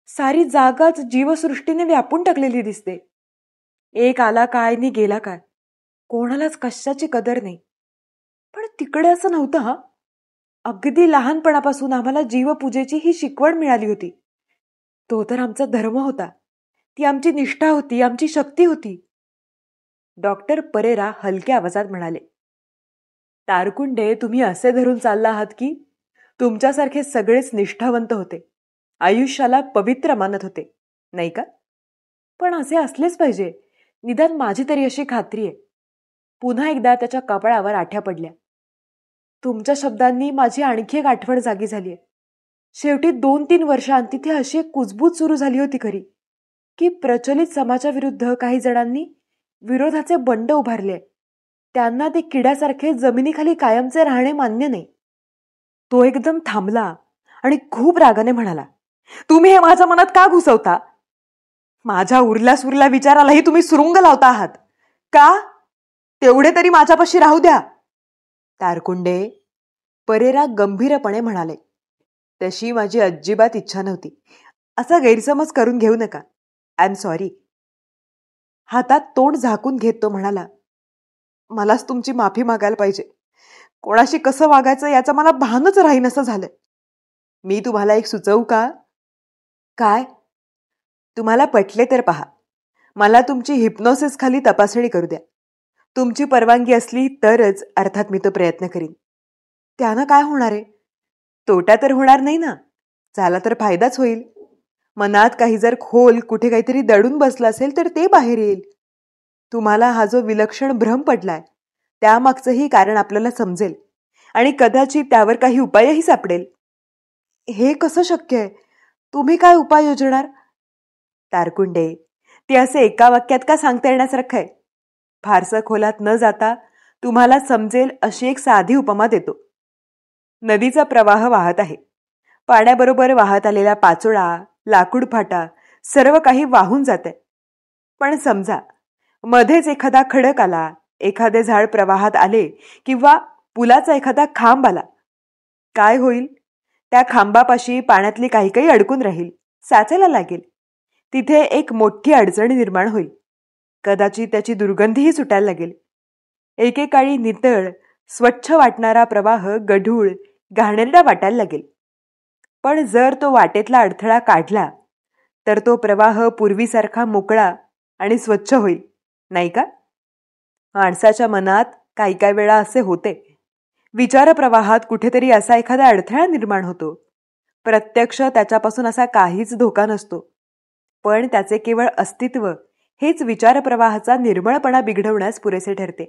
सारी जागाच जीवसृष्टीने व्यापून टाकलेली दिसते. एक आला काय नि गेला काय, कोणालाच कशाची कदर नाही. पण तिकडे असं नव्हतं हा. अगदी लहानपणापासून आम्हाला जीवपूजेची ही शिकवण मिळाली होती. तो तर आमचा धर्म होता, ती आमची निष्ठा होती, आमची शक्ती होती. डॉक्टर परेरा हलक्या आवाजात म्हणाले, तारकुंडे, तुम्ही असे धरून चालला आहात की तुमच्यासारखे सगळेच निष्ठावंत होते, आयुष्याला पवित्र मानत होते, नाही का? पण असे असलेच पाहिजे, निदान माझी तरी अशी खात्री आहे. पुन्हा एकदा त्याच्या कपाळावर आठ्या पडल्या. तुमच्या शब्दांनी माझी आणखी एक आठवण जागी झालीय. शेवटी 2-3 वर्षांत तिथे अशी एक कुजबूज सुरू झाली होती खरी, की प्रचलित समाजाविरुद्ध काही जणांनी विरोधाचे बंड उभारले. त्यांना ते किड्यासारखे जमिनीखाली कायमचे राहणे मान्य नाही. तो एकदम थांबला आणि खूप रागाने म्हणाला, तुम्ही हे माझ्या मनात का घुसवता? माझ्या उरल्या सुरल्या विचारालाही तुम्ही सुरुंग लावता आहात का? तेवढे तरी माझ्यापाशी राहू द्या. तारकुंडे, परेरा गंभीरपणे म्हणाले, तशी माझी अजिबात इच्छा नव्हती. असा गैरसमज करून घेऊ नका. I am sorry. हातात तोंड झाकून घेत तो म्हणाला, मलाच तुमची माफी मागायला पाहिजे. कोणाशी कसं वागायचं याचं मला भानच राहीन असं झालंय. मी तुम्हाला एक सुचवू का? काय? तुम्हाला पटले तर पहा, मला तुमची हिप्नोसिस खाली तपासणी करू द्या. तुमची परवानगी असली तरच अर्थात मी तो प्रयत्न करीन. त्यानं काय होणार आहे? तोटा तर होणार नाही ना. झाला तर फायदाच होईल. मनात काही जर खोल कुठे काहीतरी दडून बसलं असेल तर ते बाहेर येईल. तुम्हाला हा जो विलक्षण भ्रम पडलाय त्यामागचंही कारण आपल्याला समजेल आणि कदाचित त्यावर काही उपायही सापडेल. हे कसं शक्य आहे? तुम्ही काय उपाय योजणार? तारकुंडे, ते असे एका वाक्यात का सांगता येण्यासारखं आहे? फारसं खोलात न जाता तुम्हाला समजेल अशी एक साधी उपमा देतो. नदीचा प्रवाह वाहत आहे. पाण्याबरोबर वाहत आलेला पाचोळा, लाकूड फाटा सर्व काही वाहून जाते. पण समजा मध्येच एखादा खडक आला, एखादे झाड प्रवाहात आले किंवा पुलाचा एखादा खांब आला. काय होईल? त्या खांबापाशी पाण्यातली काही काही अडकून राहील, साचायला लागेल. तिथे एक मोठी अडचण निर्माण होईल. कदाचित त्याची दुर्गंधीही सुटायला लागेल. एकेकाळी नितळ, स्वच्छ वाटणारा प्रवाह गढूळ, घाणेरडा वाटायला लागेल. पण जर तो वाटेतला अडथळा काढला तर तो प्रवाह पूर्वीसारखा मोकळा आणि स्वच्छ होईल, नाही का? माणसाच्या मनात काही काही वेळा असे होते. विचारप्रवाहात कुठेतरी असा एखादा अडथळा निर्माण होतो. प्रत्यक्ष त्याच्यापासून असा काहीच धोका नसतो, पण त्याचे केवळ अस्तित्व हेच विचारप्रवाहाचा निर्मळपणा बिघडवण्यास पुरेसे ठरते.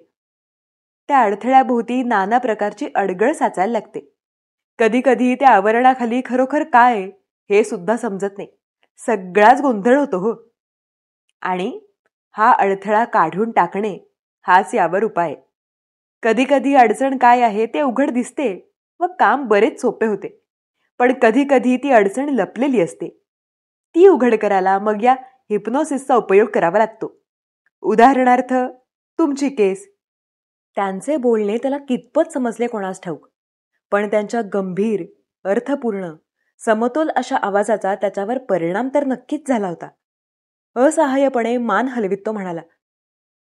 त्या अडथळ्याभोवती नाना प्रकारची अडगळ साचायला लागते. कधी कधी त्या आवरणाखाली खरोखर काय हे सुद्धा समजत नाही. सगळाच गोंधळ होतो हो. आणि हा अडथळा काढून टाकणे हाच यावर उपाय. कधी कधी अडचण काय आहे ते उघड दिसते व काम बरेच सोपे होते. पण कधी कधी ती अडचण लपलेली असते. ती उघड करायला मग या हिप्नोसिसचा उपयोग करावा लागतो. उदाहरणार्थ तुमची केस. त्यांचे बोलणे त्याला कितपत समजले कोणास ठाऊक, पण त्यांच्या गंभीर, अर्थपूर्ण, समतोल अशा आवाजाचा त्याच्यावर परिणाम तर नक्कीच झाला होता. असहाय्यपणे मान हलवीत तो म्हणाला,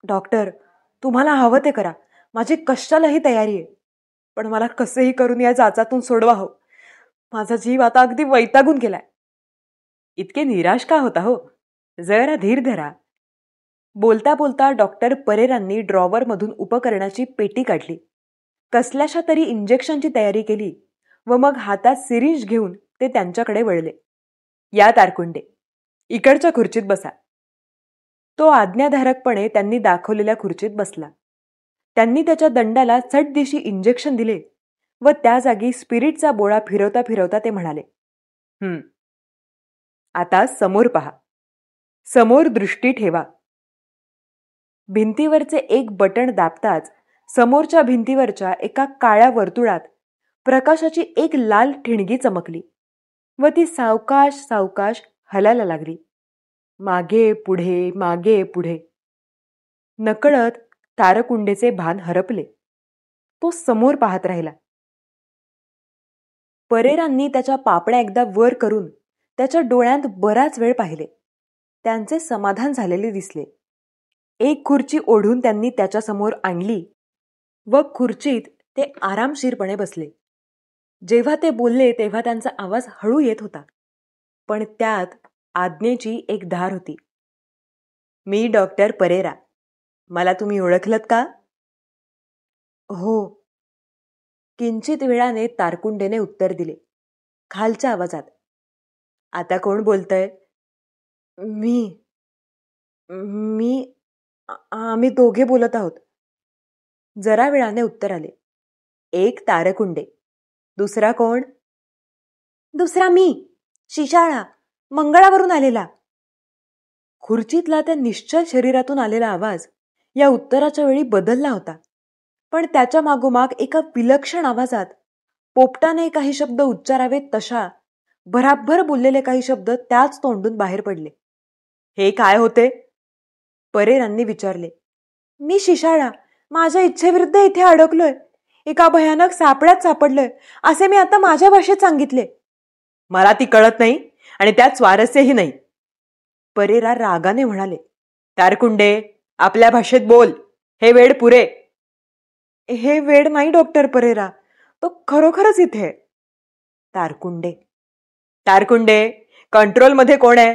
डॉक्टर, तुम्हाला हवं ते करा, माझी कशालाही तयारी आहे. पण मला कसेही करून या जाचातून सोडवा हो. माझा जीव आता अगदी वैतागून गेलाय. इतके निराश का होता हो? जरा धीर धरा. बोलता बोलता डॉक्टर परेरांनी ड्रॉवरमधून उपकरणाची पेटी काढली, कसल्याशा तरी इंजेक्शनची तयारी केली व मग हातात सिरिंज घेऊन ते त्यांच्याकडे वळले. या तारकुंडे, इकडच्या खुर्चीत बसा. तो आज्ञाधारकपणे त्यांनी दाखवलेल्या खुर्चीत बसला. त्यांनी त्याच्या दंडाला चटदिशी इंजेक्शन दिले व त्या जागी स्पिरिटचा बोळा फिरवता फिरवता ते म्हणाले, आता समोर पहा, समोर दृष्टी ठेवा. भिंतीवरचे एक बटण दाबताच समोरच्या भिंतीवरच्या एका काळ्या वर्तुळात प्रकाशाची एक लाल ठिणगी चमकली व ती सावकाश सावकाश हलायला लागली. मागे पुढे मागे पुढे. नकळत तारकुंडेचे भान हरपले. तो समोर पाहत राहिला. परेरांनी त्याच्या पापण्या एकदा वर करून त्याच्या डोळ्यांत बराच वेळ पाहिले. त्यांचे समाधान झालेले दिसले. एक खुर्ची ओढून त्यांनी त्याच्यासमोर आणली व खुर्चीत ते आरामशीरपणे बसले. जेव्हा ते बोलले तेव्हा त्यांचा आवाज हळू येत होता, पण त्यात आज्ञेची एक धार होती. मी डॉक्टर परेरा. मला तुम्ही ओळखलत का? हो. किंचित वेळाने तारकुंडेने उत्तर दिले, खालच्या आवाजात. आता कोण बोलतय? मी मी आम्ही दोघे बोलत आहोत. जरा वेळाने उत्तर आले. एक तारकुंडे. दुसरा कोण? दुसरा मी, शिशाळा, मंगळावरून आलेला. खुर्चीतला त्या निश्चल शरीरातून आलेला आवाज या उत्तराच्या वेळी बदलला होता, पण त्याच्या मागोमाग एका विलक्षण आवाजात पोपटाने काही शब्द उच्चारावेत तशा भराभर बोललेले काही शब्द त्याच तोंडून बाहेर पडले. हे काय होते? परेरांनी विचारले. मी शिशाळा, माझ्या इच्छेविरुद्ध इथे अडकलोय. एका भयानक सापड्यात सापडलोय असे मी आता माझ्या भाषेत सांगितले. मला ती कळत नाही आणि त्यात स्वारस्यही नाही. परेरा रागाने म्हणाले. तारकुंडे, आपल्या भाषेत बोल. हे वेड पुरे. हे वेड नाही डॉक्टर परेरा, तो खरोखरच इथे. तारकुंडे. तारकुंडे, कंट्रोलमध्ये कोण आहे?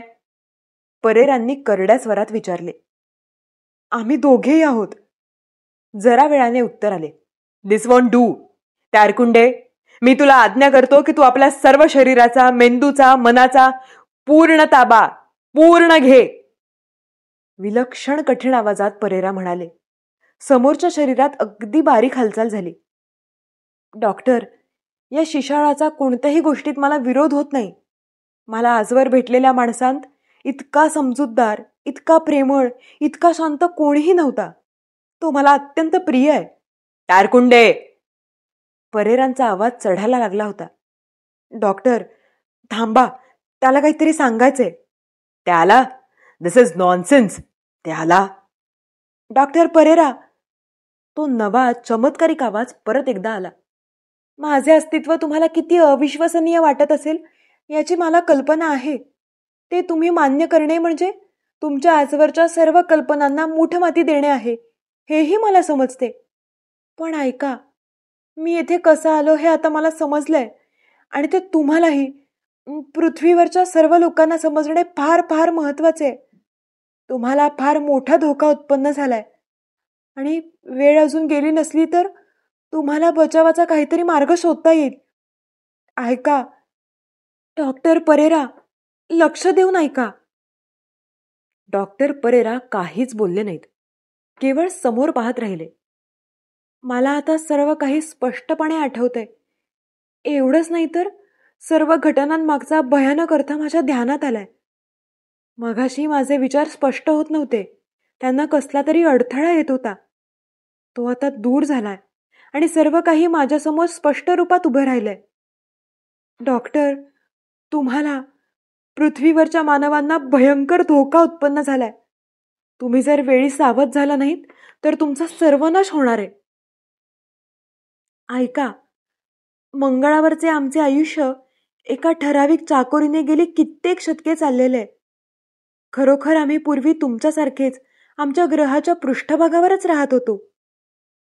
परेरांनी करड्या स्वरात विचारले. आम्ही दोघेही आहोत. जरा वेळाने उत्तर आले. दिस वॉन्ट डू. तारकुंडे, मी तुला आज्ञा करतो की तू आपल्या सर्व शरीराचा, मेंदूचा, मनाचा पूर्ण ताबा पूर्ण घे. विलक्षण कठीण आवाजात परेरा म्हणाले. समोरच्या शरीरात अगदी बारीक हालचाल झाली. डॉक्टर, या शिशाळाचा कोणत्याही गोष्टीत मला विरोध होत नाही. मला आजवर भेटलेल्या माणसांत इतका समजूतदार, इतका प्रेमळ, इतका शांत कोणीही नव्हता. तो मला अत्यंत प्रिय आहे. तारकुंडे. परेरांचा आवाज चढायला लागला होता. डॉक्टर, थांबा, त्याला काहीतरी सांगायचंय. त्याला? दिस इज नॉनसेन्स. त्याला? डॉक्टर परेरा. तो नवा चमत्कारिक आवाज परत एकदा आला. माझे अस्तित्व तुम्हाला किती अविश्वसनीय वाटत असेल याची मला कल्पना आहे. ते तुम्ही मान्य करणे म्हणजे तुमच्या आजवरच्या सर्व कल्पनांना मूठमाती देणे आहे, हेही मला समजते. पण ऐका, मी येथे कसा आलो हे आता मला समजलंय, आणि ते तुम्हालाही, पृथ्वीवरच्या सर्व लोकांना समजणे फार फार महत्वाचे आहे. तुम्हाला फार मोठा धोका उत्पन्न झालाय आणि वेळ अजून गेली नसली तर तुम्हाला बचावाचा काहीतरी मार्ग शोधता येईल. ऐका डॉक्टर परेरा, लक्ष देऊन ऐका. डॉक्टर परेरा काहीच बोलले नाहीत, केवळ समोर पाहत राहिले. मला आता सर्व काही स्पष्टपणे आठवतंय. एवढंच नाही तर सर्व घटनांमागचा भयानक अर्थ माझ्या ध्यानात आलाय. मगाशी माझे विचार स्पष्ट होत नव्हते, त्यांना कसला तरी अडथळा येत होता. तो आता दूर झालाय आणि सर्व काही माझ्यासमोर स्पष्ट रूपात उभं राहिलंय. डॉक्टर, तुम्हाला, पृथ्वीवरच्या मानवांना भयंकर धोका उत्पन्न झालाय. तुम्ही जर वेळी सावध झाला नाहीत तर तुमचा सर्वनाश होणार आहे. ऐका, मंगळावरचे आमचे आयुष्य एका ठराविक चाकोरीने गेली कित्येक शतके चाललेले आहे. खरोखर आम्ही पूर्वी तुमच्यासारखेच आमच्या ग्रहाच्या पृष्ठभागावरच राहत होतो.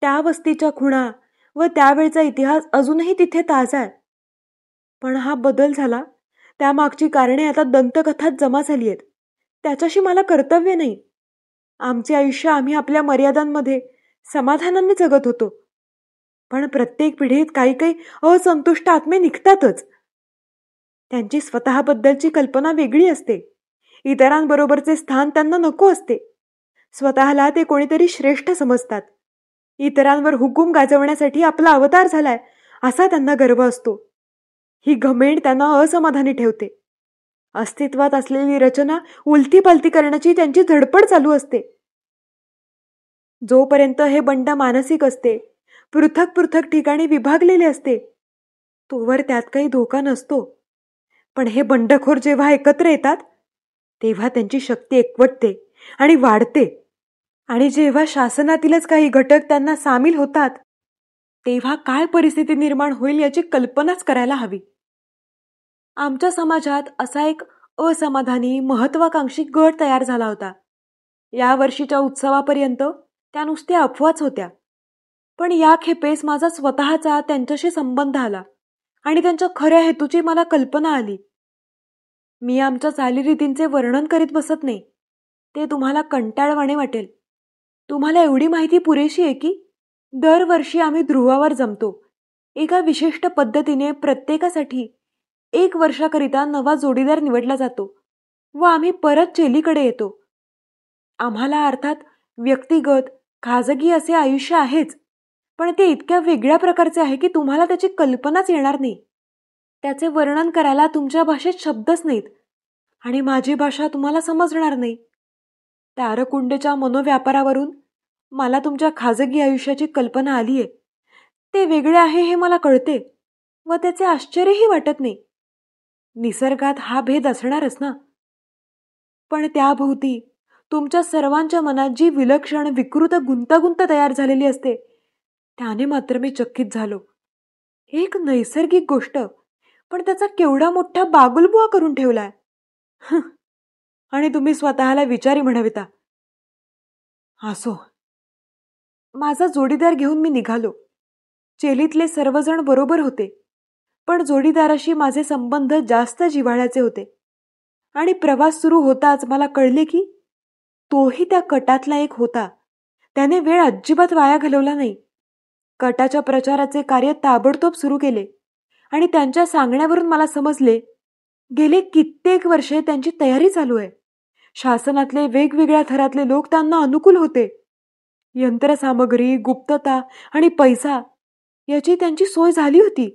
त्या वस्तीच्या खुणा व त्यावेळचा इतिहास अजूनही तिथे ताजा आहे. पण हा बदल झाला, त्यामागची कारणे आता दंतकथात जमा झाली आहेत. त्याच्याशी मला कर्तव्य नाही. आमचे आयुष्य आम्ही आपल्या मर्यादांमध्ये समाधानाने जगत होतो. पण प्रत्येक पिढीत काही काही असंतुष्ट आत्मे निघतातच. त्यांची स्वतःबद्दलची कल्पना वेगळी असते. इतरांबरोबरचे स्थान त्यांना नको असते. स्वतःला ते कोणीतरी श्रेष्ठ समजतात. इतरांवर हुकूम गाजवण्यासाठी आपला अवतार झालाय असा त्यांना गर्व असतो. ही घमेंड त्यांना असमाधानी ठेवते. अस्तित्वात असलेली रचना उलथीपालथी करण्याची त्यांची धडपड चालू असते. जोपर्यंत हे बंड मानसिक असते, पृथक पृथक ठिकाणी विभागलेले असते, तोवर त्यात काही धोका नसतो. पण हे बंडखोर जेव्हा एकत्र येतात, तेव्हा त्यांची शक्ती एकवटते आणि वाढते. आणि जेव्हा शासनातीलच काही घटक त्यांना सामील होतात, तेव्हा काय परिस्थिती निर्माण होईल याची कल्पनाच करायला हवी. आमच्या समाजात असा एक असमाधानी महत्वाकांक्षी गट तयार झाला होता. या वर्षीच्या उत्सवापर्यंत त्या नुसत्या अफवाच होत्या. पण या खेपेस माझा स्वतःचा त्यांच्याशी संबंध आला आणि त्यांच्या खऱ्या हेतूची मला कल्पना आली. मी आमच्या चालीरीतींचे वर्णन करीत बसत नाही. ते तुम्हाला कंटाळवाणे वाटेल. तुम्हाला एवढी माहिती पुरेशी आहे की दरवर्षी आम्ही ध्रुवावर जमतो. एका विशिष्ट पद्धतीने प्रत्येकासाठी 1 वर्षाकरिता नवा जोडीदार निवडला जातो व आम्ही परत चेलीकडे येतो. आम्हाला अर्थात व्यक्तिगत, खाजगी असे आयुष्य आहेच, पण ते इतक्या वेगळ्या प्रकारचे आहे की तुम्हाला त्याची कल्पनाच येणार नाही. त्याचे वर्णन करायला तुमच्या भाषेत शब्दच नाहीत आणि माझी भाषा तुम्हाला समजणार नाही. तारकुंडेच्या मनोव्यापारावरून मला तुमच्या खाजगी आयुष्याची कल्पना आलीये. ते वेगळे आहे हे मला कळते व त्याचे आश्चर्यही वाटत नाही. निसर्गात हा भेद असणारच ना. पण त्याभोवती तुमच्या सर्वांच्या मनात जी विलक्षण विकृत गुंतागुंत तयार झालेली असते, त्याने मात्र मी चकित झालो. एक नैसर्गिक गोष्ट, पण त्याचा केवढा मोठा बागुलबुवा करून ठेवलाय. आणि तुम्ही स्वतःला विचारी म्हणविता. असो. माझा जोडीदार घेऊन मी निघालो. चेलीतले सर्वजण बरोबर होते, पण जोडीदाराशी माझे संबंध जास्त जिव्हाळ्याचे होते. आणि प्रवास सुरू होताच मला कळले की तोही त्या कटातला एक होता. त्याने वेळ अजिबात वाया घालवला नाही. कटाच्या प्रचाराचे कार्य ताबडतोब सुरू केले आणि त्यांच्या सांगण्यावरून मला समजले, गेले कित्येक वर्षे त्यांची तयारी चालू आहे. शासनातले वेगवेगळ्या थरातले लोक त्यांना अनुकूल होते. यंत्रसामग्री, गुप्तता आणि पैसा याची त्यांची सोय झाली होती.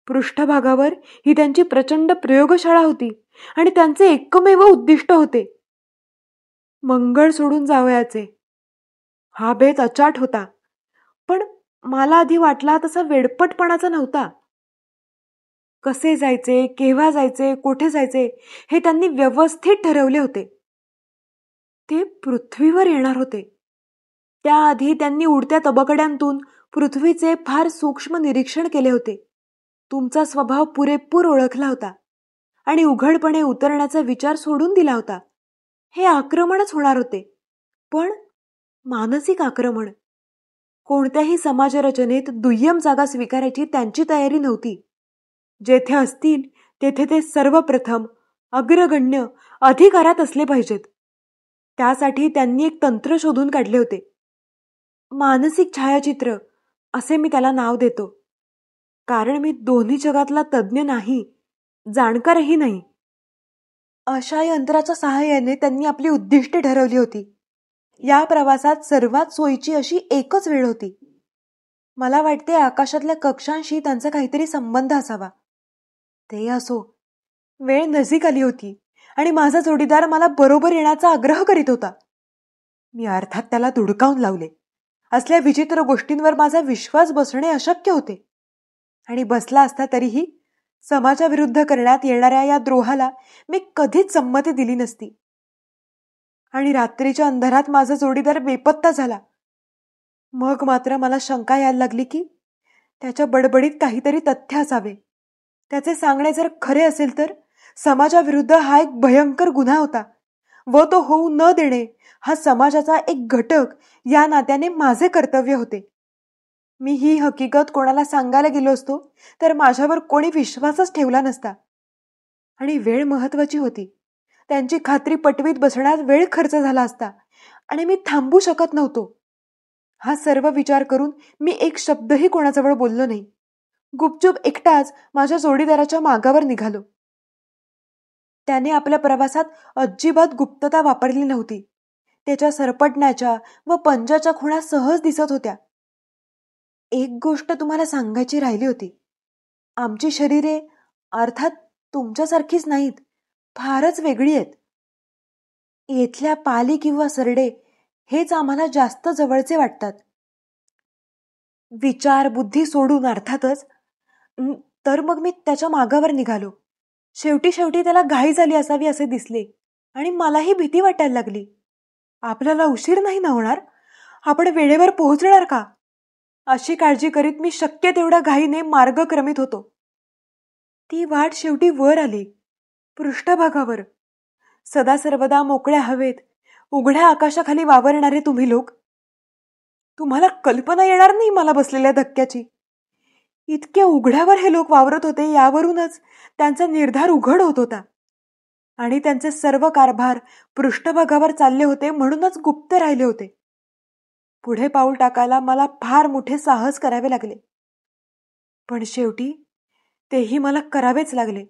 पृष्ठभागावर ही त्यांची प्रचंड प्रयोगशाळा होती आणि त्यांचे एकमेव उद्दिष्ट होते मंगळ सोडून जावयाचे. हा बेत अचाट होता, पण मला आधी वाटला तसा वेडपटपणाचा नव्हता. कसे जायचे, केव्हा जायचे, कुठे जायचे हे त्यांनी व्यवस्थित ठरवले होते. ते पृथ्वीवर येणार होते. त्याआधी त्यांनी उडत्या तबकड्यांतून पृथ्वीचे फार सूक्ष्म निरीक्षण केले होते. तुमचा स्वभाव पुरेपूर ओळखला होता आणि उघडपणे उतरण्याचा विचार सोडून दिला होता. हे आक्रमणच होणार होते, पण मानसिक आक्रमण. कोणत्याही समाजरचनेत दुय्यम जागा स्वीकारायची त्यांची तयारी नव्हती. जेथे असतील तेथे ते सर्वप्रथम अग्रगण्य अधिकारात असले पाहिजेत. त्यासाठी त्यांनी एक तंत्र शोधून काढले होते. मानसिक छायाचित्र असे मी त्याला नाव देतो, कारण मी दोन्ही जगातला तज्ज्ञ नाही, जाणकारही नाही. अशा यंत्राच्या सहाय्याने त्यांनी आपली उद्दिष्टे ठरवली होती. या प्रवासात सर्वात सोयीची अशी एकच वेळ होती. मला वाटते आकाशातल्या कक्षांशी त्यांचा काहीतरी संबंध असावा. ते असो, वेळ नजीक आली होती आणि माझा जोडीदार मला बरोबर येण्याचा आग्रह करीत होता. मी अर्थात त्याला धुडकावून लावले. असल्या विचित्र गोष्टींवर माझा विश्वास बसणे अशक्य होते आणि बसला असता तरीही समाजाविरुद्ध करण्यात येणाऱ्या या द्रोहाला मी कधीच संमती दिली नसती. आणि रात्रीच्या अंधारात माझा जोडीदार बेपत्ता झाला. मग मात्र मला शंका यायला लागली की त्याच्या बडबडीत काहीतरी तथ्य असावे. त्याचे सांगणे जर खरे असेल तर समाजाविरुद्ध हा एक भयंकर गुन्हा होता व तो होऊ न देणे हा समाजाचा एक घटक या नात्याने माझे कर्तव्य होते. मी ही हकीकत कोणाला सांगायला गेलो असतो तर माझ्यावर कोणी विश्वासच ठेवला नसता. आणि वेळ महत्वाची होती. त्यांची खात्री पटवीत बसण्यात वेळ खर्च झाला असता आणि मी थांबू शकत नव्हतो. हा सर्व विचार करून मी एक शब्दही कोणाजवळ बोललो नाही. गुपचूप एकटाच माझ्या जोडीदाराच्या मागावर निघालो. त्याने आपल्या प्रवासात अजिबात गुप्तता वापरली नव्हती. त्याच्या सरपटण्याच्या व पंजाच्या खुणा सहज दिसत होत्या. एक गोष्ट तुम्हाला सांगायची राहिली होती. आमची शरीरे अर्थात तुमच्यासारखीच नाहीत, फारच वेगळी आहेत. येथल्या पाली किंवा सरडे हेच आम्हाला जास्त जवळचे वाटतात. विचार बुद्धी सोडून अर्थातच. तर मग मी त्याच्या मागावर निघालो. शेवटी त्याला घाई झाली असावी असे दिसले आणि मलाही भीती वाटायला लागली. आपल्याला उशीर नाही ना होणार? आपण वेळेवर पोहोचणार का? अशी काळजी करीत मी शक्य तेवढ्या घाईने मार्ग क्रमित होतो. ती वाट शेवटी वर आली, पृष्ठभागावर. सदा सर्वदा मोकळ्या हवेत, उघड्या आकाशाखाली वावरणारे तुम्ही लोक. तुम्हाला कल्पना येणार नाही मला बसलेल्या धक्क्याची. इतक्या उघड्यावर हे लोक वावरत होते, यावरूनच त्यांचा निर्धार उघड होत होता. आणि त्यांचे सर्व कारभार पृष्ठभागावर चालले होते म्हणूनच गुप्त राहिले होते. पुढे पाऊल टाकायला मला फार मोठे साहस करावे लागले. पण शेवटी तेही मला करावेच लागले.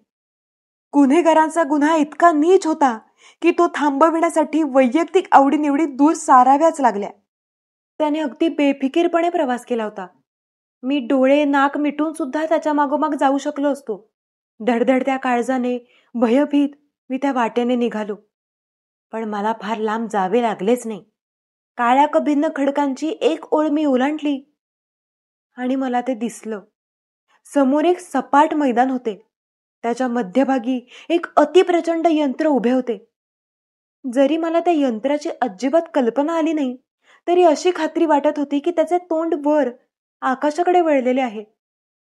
गुन्हेगारांचा गुन्हा इतका नीच होता की तो थांबविण्यासाठी वैयक्तिक आवडीनिवडी दूर साराव्याच लागल्या. त्याने अगदी बेफिकीरपणे प्रवास केला होता. मी डोळे नाक मिटून सुद्धा त्याच्या मागोमाग जाऊ शकलो असतो. धडधडत्या काळजाने भयभीत मी त्या वाटेने निघालो. पण मला फार लांब जावे लागलेच नाही. काळ्या भिन्न खडकांची एक ओळ मी ओलांडली आणि मला ते दिसलं. समोर एक सपाट मैदान होते. त्याच्या मध्यभागी एक अतिप्रचंड यंत्र उभे होते. जरी मला त्या यंत्राची अजिबात कल्पना आली नाही, तरी अशी खात्री वाटत होती की त्याचे तोंड वर आकाशाकडे वळलेले आहे.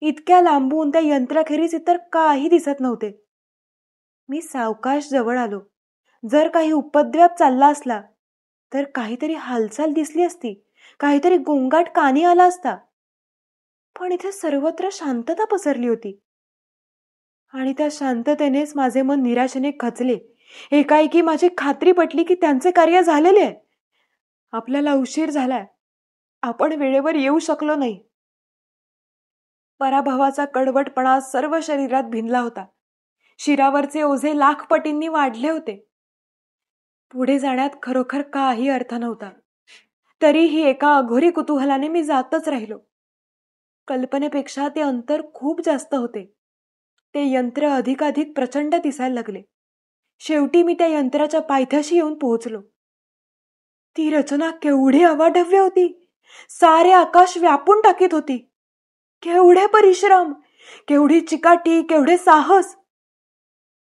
इतक्या लांबून त्या यंत्राखेरीज इतर काही दिसत नव्हते. मी सावकाश जवळ आलो. जर काही उपद्व्याप चालला असला तर काहीतरी हालचाल दिसली असती, काहीतरी गोंगाट कानी आला असता. पण इथे सर्वत्र शांतता पसरली होती आणि त्या शांततेनेच माझे मन निराशेने खचले. एकाएकी माझी खात्री पटली की त्यांचे कार्य झालेले आहे. आपल्याला उशीर झालाय. आपण वेळेवर येऊ शकलो नाही. पराभवाचा कडवटपणा सर्व शरीरात भिनला होता. शिरावरचे ओझे लाख पटींनी वाढले होते. पुढे जाण्यात खरोखर काही अर्थ नव्हता. तरीही एका अघोरी कुतूहलाने मी जातच राहिलो. कल्पनेपेक्षा ते अंतर खूप जास्त होते. ते यंत्र अधिकाधिक प्रचंड दिसायला लागले. शेवटी मी त्या यंत्राच्या पायथ्याशी येऊन पोहोचलो. ती रचना केवढी अवाढव्य होती. सारे आकाश व्यापून टाकीत होती. केवढे परिश्रम, केवढी चिकाटी, केवढे साहस.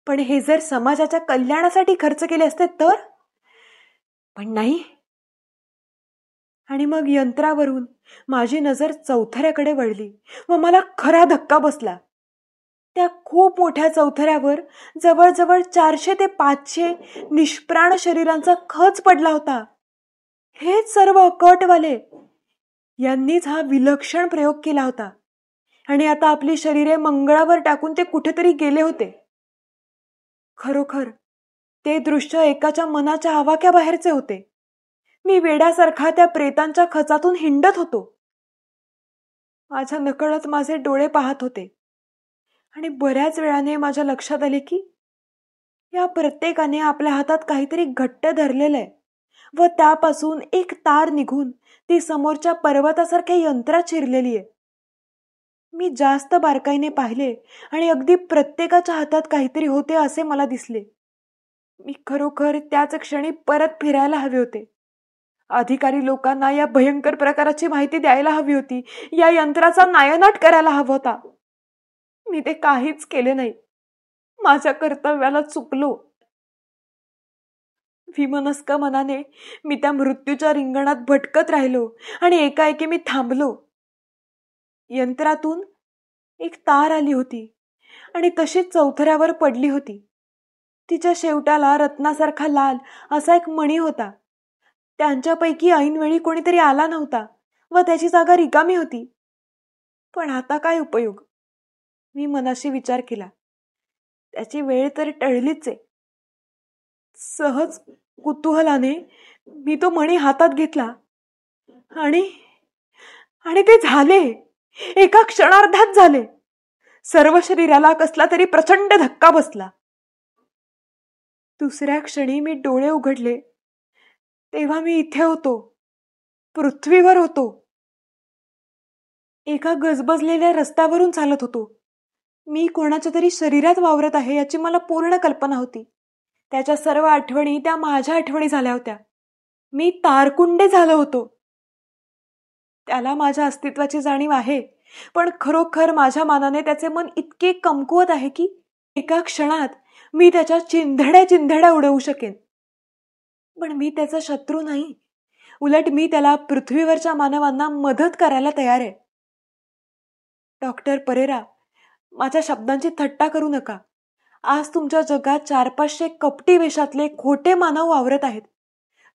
पण हे जर समाजाच्या कल्याणासाठी खर्च केले असते तर? पण नाही. आणि मग यंत्रावरून माझी नजर चौथऱ्याकडे वळली व मला खरा धक्का बसला. त्या खूप मोठ्या चौथऱ्यावर जवळजवळ 400 ते 500 निष्प्राण शरीरांचा खच पडला होता. हेच सर्व अकटवाले. यांनीच हा विलक्षण प्रयोग केला होता आणि आता आपली शरीरे मंगळावर टाकून ते कुठेतरी गेले होते. खरोखर ते दृश्य एकाच्या मनाच्या आवाक्याबाहेरचे होते. मी वेड्यासारखा त्या प्रेतांच्या खचातून हिंडत होतो. माझ्या नकळत माझे डोळे पाहत होते आणि बऱ्याच वेळाने माझ्या लक्षात आले की या प्रत्येकाने आपल्या हातात काहीतरी घट्ट धरलेलं आहे व त्यापासून एक तार निघून ती समोरच्या पर्वतासारख्या यंत्रात शिरलेली आहे. मी जास्त बारकाईने पाहिले आणि अगदी प्रत्येकाच्या हातात काहीतरी होते असे मला दिसले. मी खरोखर त्याच क्षणी परत फिरायला हवे होते. अधिकारी लोकांना या भयंकर प्रकाराची माहिती द्यायला हवी होती. या यंत्राचा नायनाट करायला हवा होता. मी ते काहीच केले नाही. माझ्या कर्तव्याला चुकलो. विमनस्क मनाने मी त्या मृत्यूच्या रिंगणात भटकत राहिलो आणि एकाएकी मी थांबलो. यंत्रातून एक तार आली होती आणि तशीच चौथऱ्यावर पडली होती. तिच्या शेवटाला रत्नासारखा लाल असा एक मणी होता. त्यांच्यापैकी ऐनवेळी कोणीतरी आला नव्हता व त्याची जागा रिकामी होती. पण आता काय उपयोग? मी मनाशी विचार केला. त्याची वेळ तर टळलीच आहे. सहज कुतूहलाने मी तो मणी हातात घेतला आणि ते झाले. एका क्षणार्धात झाले. सर्व शरीराला कसला तरी प्रचंड धक्का बसला. दुसऱ्या क्षणी मी डोळे उघडले तेव्हा मी इथे होतो, पृथ्वीवर होतो. एका गजबजलेल्या रस्त्यावरून चालत होतो. मी कोणाच्या तरी शरीरात वावरत आहे याची मला पूर्ण कल्पना होती. त्याच्या सर्व आठवणी त्या माझ्या आठवणी झाल्या होत्या. मी तारकुंडे झालो होतो. त्याला माझ्या अस्तित्वाची जाणीव आहे, पण खरोखर माझ्या मानाने त्याचे मन इतके कमकुवत आहे की एका क्षणात मी त्याच्या चिंधड्या चिंधड्या उडवू शकेन. पण मी त्याचा शत्रू नाही. उलट मी त्याला पृथ्वीवरच्या मानवांना मदत करायला तयार आहे. डॉक्टर परेरा, माझ्या शब्दांची थट्टा करू नका. आज तुमच्या जगात 400-500 कपटी वेशातले खोटे मानव वावरत आहेत.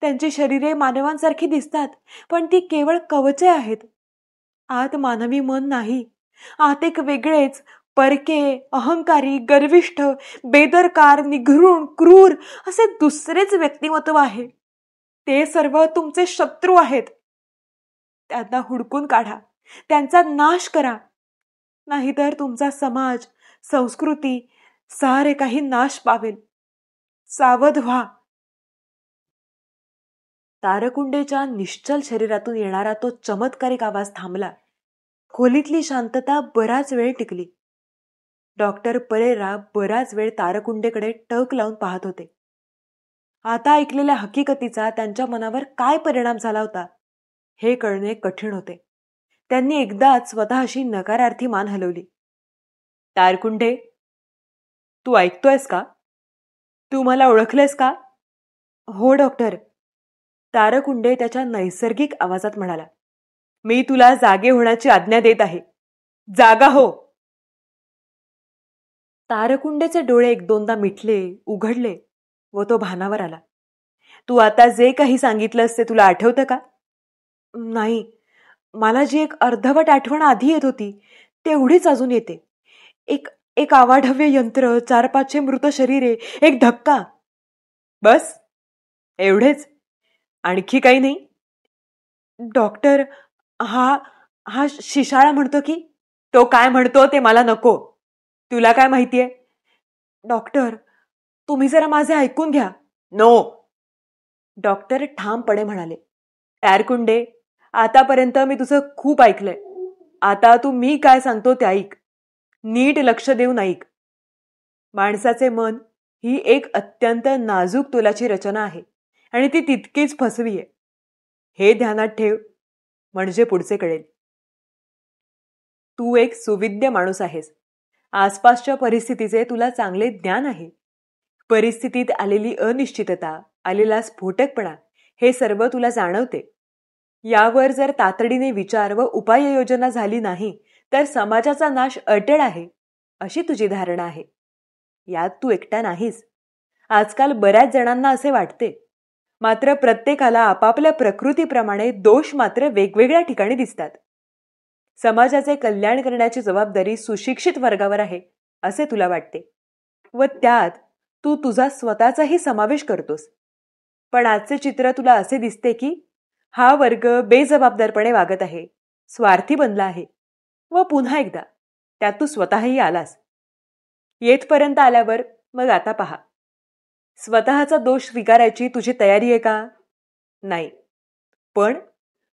त्यांची शरीरे मानवांसारखी दिसतात, पण ती केवळ कवचे आहेत. आत मानवी मन नाही. आत एक वेगळेच परके, अहंकारी, गर्विष्ठ, बेदरकार, निघृण, क्रूर असे दुसरेच व्यक्तिमत्व आहे. ते सर्व तुमचे शत्रू आहेत. त्यांना हुडकून काढा, त्यांचा नाश करा. नाहीतर तुमचा समाज, संस्कृती सारे काही नाश पावेल. सावध व्हा. तारकुंडेच्या निश्चल शरीरातून येणारा तो चमत्कारिक आवाज थांबला. खोलीतली शांतता बराच वेळ टिकली. डॉक्टर परेरा बराच वेळ तारकुंडेकडे टक लावून पाहत होते. आता ऐकलेल्या हकीकतीचा त्यांच्या मनावर काय परिणाम झाला होता हे कळणे कठीण होते. त्यांनी एकदाच स्वतःशी नकारार्थी मान हलवली. तारकुंडे, तू ऐकतोयस का? तू मला ओळखलेस का? हो डॉक्टर, तारकुंडे त्याच्या नैसर्गिक आवाजात म्हणाला. मी तुला जागे होण्याची आज्ञा देत आहे. जागा हो. तारकुंडेचे डोळे एक दोनदा मिटले, उघडले व तो भानावर आला. तू आता जे काही सांगितलंस ते तुला आठवतं का? नाही, मला जी एक अर्धवट आठवण आधी येत होती तेवढीच अजून येते. एक एक आवाढव्य यंत्र, 4-5 मृत शरीरे, एक धक्का. बस एवढेच? आणखी काही नाही? डॉक्टर, हा हा शिशाळा म्हणतो की? तो काय म्हणतो ते मला नको. तुला काय माहितीये? डॉक्टर, तुम्ही जरा माझे ऐकून घ्या. नो. डॉक्टर ठामपणे म्हणाले. तारकुंडे, आतापर्यंत मी तुझं खूप ऐकलंय. आता तू मी काय सांगतो ते ऐक. नीट लक्ष देऊन ऐक. माणसाचे मन ही एक अत्यंत नाजूक तोलाची रचना आहे आणि ती तितकीच फसवी आहे. हे ध्यानात ठेव, म्हणजे पुढचे कळेल. तू एक सुविद्य माणूस आहेस. आसपासच्या परिस्थितीचे तुला चांगले ज्ञान आहे. परिस्थितीत आलेली अनिश्चितता, आलेला स्फोटकपणा हे सर्व तुला जाणवते. यावर जर तातडीने विचार व उपाययोजना झाली नाही तर समाजाचा नाश अटळ आहे, अशी तुझी धारणा आहे. यात तू एकटा नाहीस. आजकाल बऱ्याच जणांना असे वाटते. मात्र प्रत्येकाला आपापल्या प्रकृतीप्रमाणे दोष मात्र वेगवेगळ्या ठिकाणी दिसतात. समाजाचे कल्याण करण्याची जबाबदारी सुशिक्षित वर्गावर आहे असे तुला वाटते व त्यात तू तुझा स्वतःचाही समावेश करतोस. पण आजचे चित्र तुला असे दिसते की हा वर्ग बेजबाबदारपणे वागत आहे, स्वार्थी बनला आहे व पुन्हा एकदा त्यात तू स्वतःही आलास. येथपर्यंत आल्यावर मग आता पहा. स्वतःचा दोष स्वीकारायची तुझी तयारी आहे का? नाही. पण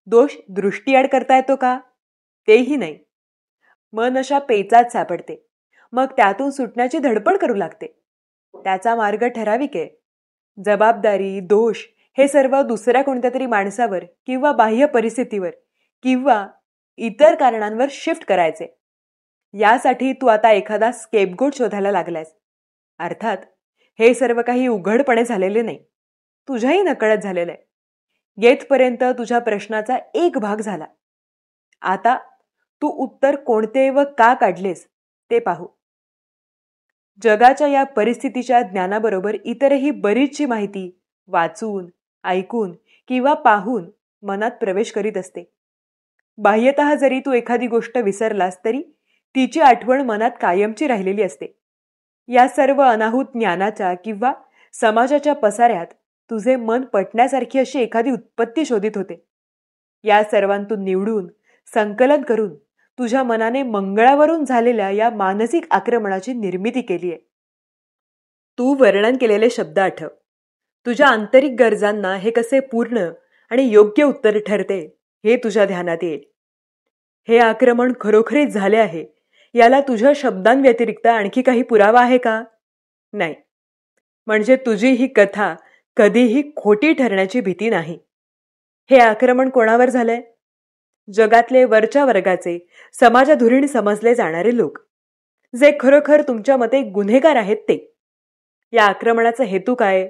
दोष दृष्टीआड करता येतो का? तेही नाही. मन अशा पेचात सापडते. मग त्यातून सुटण्याची धडपड करू लागते. त्याचा मार्ग ठराविक आहे. जबाबदारी, दोष हे सर्व दुसऱ्या कोणत्या तरी माणसावर किंवा बाह्य परिस्थितीवर किंवा इतर कारणांवर शिफ्ट करायचे. यासाठी तू आता एखादा स्केपगोट शोधायला लागलायस. अर्थात हे सर्व काही उघडपणे झालेले नाही, तुझ्याही नकळत झालेलं आहे. येथपर्यंत तुझ्या प्रश्नाचा एक भाग झाला. आता तू उत्तर कोणते व का काढलेस ते पाहू. जगाच्या या परिस्थितीच्या ज्ञानाबरोबर इतरही बरीचशी माहिती वाचून, ऐकून किंवा पाहून मनात प्रवेश करीत असते. बाह्यतः जरी तू एखादी गोष्ट विसरलास तरी तिची आठवण मनात कायमची राहिलेली असते. या सर्व अनाहूत ज्ञानाच्या किंवा समाजाच्या पसाऱ्यात तुझे मन पटण्यासारखी अशी एखादी उत्पत्ती शोधित होते. या सर्वांतून निवडून संकलन करून तुझ्या मनाने मंगळावरून झालेल्या या मानसिक आक्रमणाची निर्मिती केली आहे. तू वर्णन केलेले शब्द आठव. तुझ्या आंतरिक गरजांना हे कसे पूर्ण आणि योग्य उत्तर ठरते हे तुझ्या ध्यानात येईल. हे आक्रमण खरोखरीच झाले आहे याला तुझ्या शब्दांव्यतिरिक्त आणखी काही पुरावा आहे का? नाही. म्हणजे तुझी ही कथा कधीही खोटी ठरण्याची भीती नाही. हे आक्रमण कोणावर झालंय? जगातले वरच्या वर्गाचे, समाजाधुरीण समजले जाणारे लोक, जे खरोखर तुमच्या मते गुन्हेगार आहेत ते. या आक्रमणाचा हेतू काय?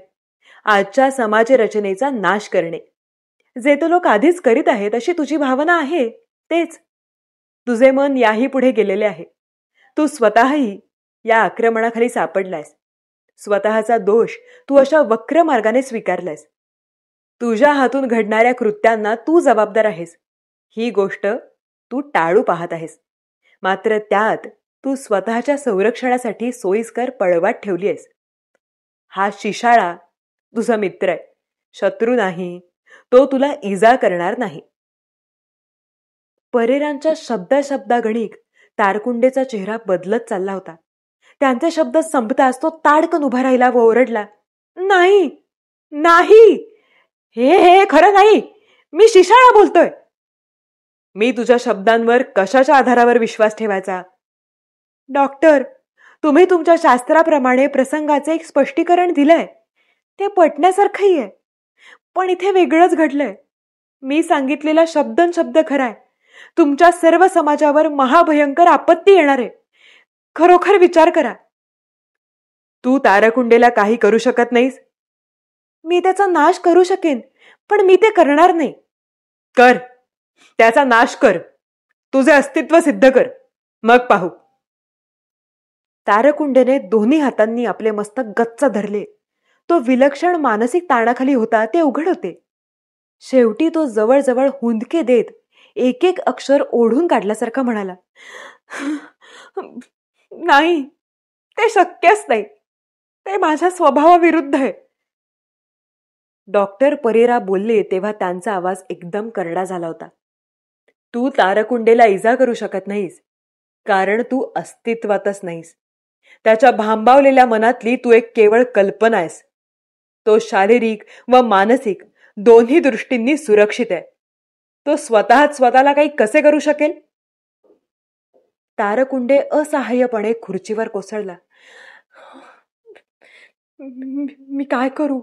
आजच्या समाजरचनेचा नाश करणे. जे तो लोक आधीच करीत आहेत अशी तुझी भावना आहे तेच. तुझे मन याही पुढे गेलेले आहे. तू स्वतःही या आक्रमणाखाली सापडलायस. स्वतःचा दोष तू अशा वक्र मार्गाने स्वीकारलायस. तुझ्या हातून घडणाऱ्या कृत्यांना तू जबाबदार आहेस. ही गोष्ट तू टाळू पाहत आहेस. मात्र त्यात तू स्वतःच्या संरक्षणासाठी सोयीस्कर पळवाट ठेवली आहेस. हा शिशाळा तुझा मित्र आहे, शत्रू नाही. तो तुला इजा करणार नाही. परेरांच्या शब्दागणिक तारकुंडेचा चेहरा बदलत चालला होता. त्यांचे शब्द संपताच तो ताडकन उभा राहिला व ओरडला, नाही नाही, हे हे खरं नाही. मी शिशाळा बोलतोय. मी तुझ्या शब्दांवर कशाच्या आधारावर विश्वास ठेवायचा? डॉक्टर, तुम्ही तुमच्या शास्त्राप्रमाणे प्रसंगाचे एक स्पष्टीकरण दिलंय. ते पटण्यासारखंही आहे. पण इथे वेगळंच घडलंय. मी सांगितलेला शब्द खराय. तुमच्या सर्व समाजावर महाभयंकर आपत्ती येणार आहे. खरोखर विचार करा. तू तारकुंडेला काही करू शकत नाहीस. मी त्याचा नाश करू शकेन, पण मी ते करणार नाही. कर, त्याचा नाश कर. तुझे अस्तित्व सिद्ध कर, मग पाहू. तारकुंडेने दोन्ही हातांनी आपले मस्तक गच्च धरले. तो विलक्षण मानसिक ताणाखाली होता ते उघड होते. शेवटी तो जवळजवळ हुंदके देत एक एक अक्षर ओढून काढल्यासारखा म्हणाला, नाही, ते शक्यच नाही. ते माझ्या स्वभावाविरुद्ध आहे. डॉक्टर परेरा बोलले तेव्हा त्यांचा आवाज एकदम करडा झाला होता. तू तारकुंडेला इजा करू शकत नाहीस, कारण तू अस्तित्वातच नाहीस. त्याच्या भांबावलेल्या मनातली तू एक केवळ कल्पना आहेस. तो शारीरिक व मानसिक दोन्ही दृष्टींनी सुरक्षित आहे. तो स्वतःला काही कसे करू शकेल? तारकुंडे असहाय्यपणे खुर्चीवर कोसळला. मी काय करू?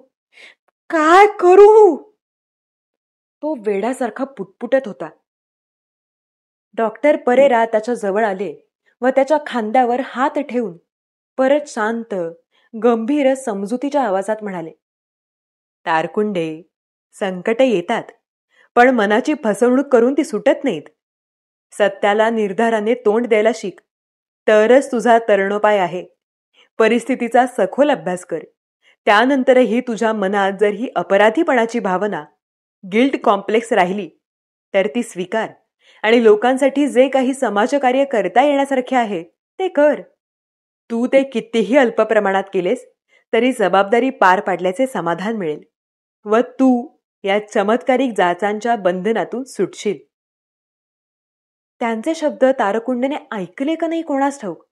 तो वेड्यासारखा पुटपुटत होता. डॉक्टर परेरा त्याच्या जवळ आले व त्याच्या खांद्यावर हात ठेवून परत शांत, गंभीर समजुतीच्या आवाजात म्हणाले, तारकुंडे, संकट येतात, पण मनाची फसवणूक करून ती सुटत नाहीत. सत्याला निर्धाराने तोंड द्यायला शिक, तरच तुझा तरणोपाय आहे. परिस्थितीचा सखोल अभ्यास कर. त्यानंतरही तुझ्या मनात जर ही अपराधीपणाची भावना, गिल्ट कॉम्प्लेक्स राहिली, तर ती स्वीकार आणि लोकांसाठी जे काही समाजकार्य करता येण्यासारखे आहे ते कर. तू ते कितीही अल्प प्रमाणात केलेस तरी जबाबदारी पार पाडल्याचे समाधान मिळेल व तू या चमत्कारिक जाचांच्या बंधनातून सुटशील. त्यांचे शब्द तारकुंडेने ऐकले का नाही कोणास ठाऊक.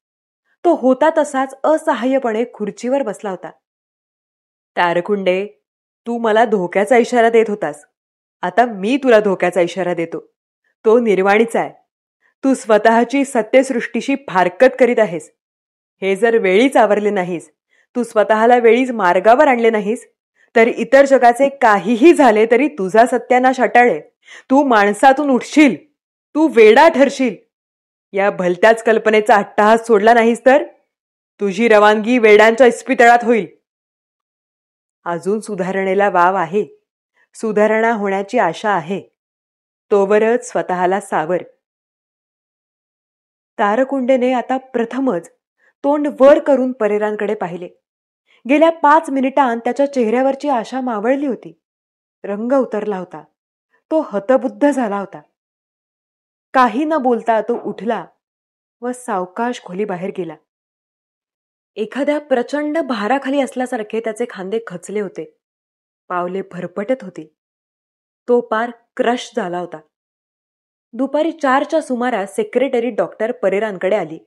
तो होता तसाच असहाय्यपणे खुर्चीवर बसला होता. तारकुंडे, तू मला धोक्याचा इशारा देत होतास. आता मी तुला धोक्याचा इशारा देतो. तो निर्वाणीचा आहे. तू स्वतःची सत्यसृष्टीशी फारकत करीत आहेस. हे जर वेळीच आवरले नाहीस, तू स्वतःला वेळीच मार्गावर आणले नाहीस, तर इतर जगाचे काहीही झाले तरी तुझा सत्यानाश अटाळे. तू माणसातून उठशील. तू वेडा ठरशील. या भलत्याच कल्पनेचा अट्टहास सोडला नाहीस तर तुझी रवानगी वेड्यांच्या इस्पितळात होईल. अजून सुधारणेला वाव आहे. सुधारणा होण्याची आशा आहे. तोवरच स्वतःला सावर. तारकुंडेने आता प्रथमच तोंड वर करून परेरांकडे पाहिले. गेल्या 5 मिनिटांत त्याच्या चेहऱ्यावरची आशा मावळली होती. रंग उतरला होता. तो हतबुद्ध झाला होता. काही न बोलता तो उठला व सावकाश खोलीबाहेर गेला. एखाद्या प्रचंड भाराखाली असल्यासारखे त्याचे खांदे खचले होते. पावले फरफटत होती. तो पार क्रश झाला होता. दुपारी 4च्या सुमारास सेक्रेटरी डॉक्टर परेरांकडे आली.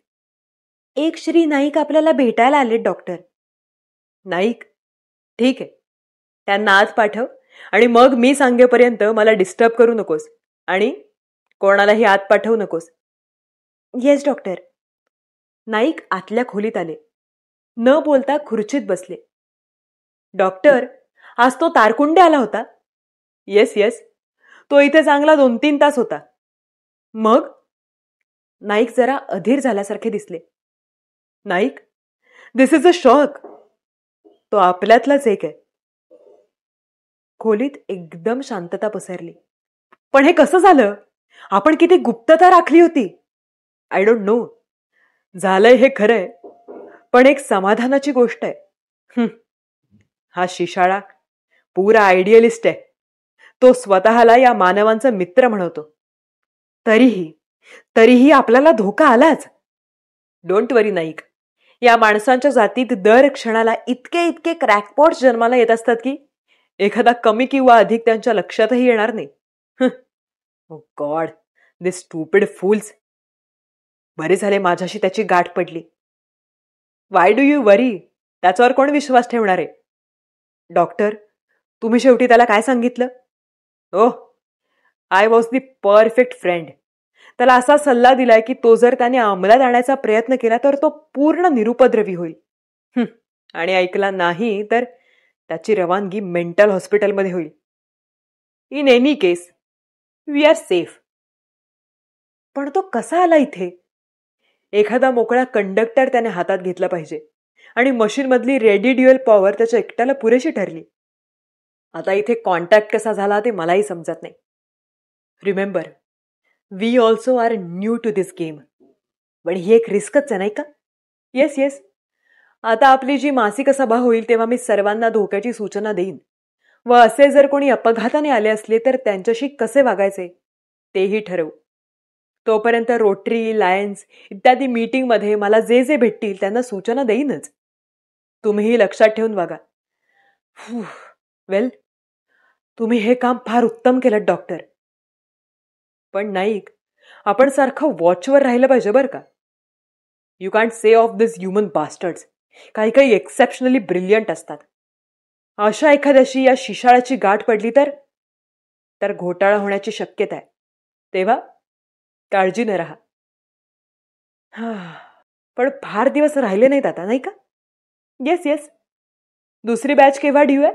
एक श्री नाईक आपल्याला भेटायला आले डॉक्टर. नाईक? ठीक आहे. त्यांना आज पाठव आणि मग मी सांगेपर्यंत मला डिस्टर्ब करू नकोस आणि कोणालाही आत पाठवू नकोस. Yes doctor. नाईक आतल्या खोलीत आले. न बोलता खुर्चीत बसले. डॉक्टर, आज तो तारकुंडे आला होता? येस. तो इथे चांगला 2-3 तास होता. मग? नाईक जरा अधीर झाल्यासारखे दिसले. नाईक, दिस इज अ शॉक. तो आपल्यातलाच एक आहे. खोलीत एकदम शांतता पसरली. पण हे कसं झालं? आपण किती गुप्तता राखली होती. I don't know. झालंय हे खरंय, पण एक समाधानाची गोष्ट आहे. हा शिशाळा पुरा आयडियलिस्ट आहे. तो स्वतःला या मानवांचा मित्र म्हणवतो. तरीही आपल्याला धोका आलाच. डोंट वरी नाईक. या माणसांच्या जातीत दर क्षणाला इतके क्रॅकपॉट्स जन्माला येत असतात की एखादा कमी किंवा अधिक त्यांच्या लक्षातही येणार नाही. ओ गॉड, दिस स्टुपिड फूल्स. बरे झाले माझ्याशी त्याची गाठ पडली. वाय डू यू वरी? त्याच्यावर कोण विश्वास ठेवणार आहे? डॉक्टर, तुम्ही शेवटी त्याला काय सांगितलं? Oh, I was the perfect friend. त्याला असा सल्ला दिलाय की तो जर त्याने अंमलात आणण्याचा प्रयत्न केला तर तो पूर्ण निरुपद्रवी होईल. आणि ऐकला नाही तर त्याची रवानगी मेंटल हॉस्पिटलमध्ये होईल. In any case we are safe. पण तो कसा आला इथे? एखादा मोकळा कंडक्टर त्याने हातात घेतला पाहिजे आणि मशीनमधली रेडिड्युअल पॉवर त्याच्या एकट्याला पुरेशी ठरली. आता इथे कॉन्टॅक्ट कसा झाला ते मलाही समजत नाही. Remember, we also are new to this game. पण ही एक रिस्कच आहे नाही का? येस. आता आपली जी मासिक सभा होईल तेव्हा मी सर्वांना धोक्याची सूचना देईन व असे जर कोणी अपघाताने आले असले तर त्यांच्याशी कसे वागायचे तेही ठरवू. तोपर्यंत रोटरी, लायन्स इत्यादी मीटिंगमध्ये मला जे भेटतील त्यांना सूचना देईनच. तुम्हीही लक्षात ठेवून वागा. वेल, तुम्ही हे काम फार उत्तम केलं डॉक्टर. पण नाईक, आपण सारखं वॉचवर राहिलं पाहिजे बरं का. You can't say of this human bastards. काही एक्सेप्शनली ब्रिलियंट असतात. अशा एखाद्याशी या शिशाळाची गाठ पडली तर घोटाळा होण्याची शक्यता आहे. तेव्हा काळजीने राहा. पण फार दिवस राहिले नाहीत आता नाही का? येस. दुसरी बॅच केव्हा ड्यू आहे?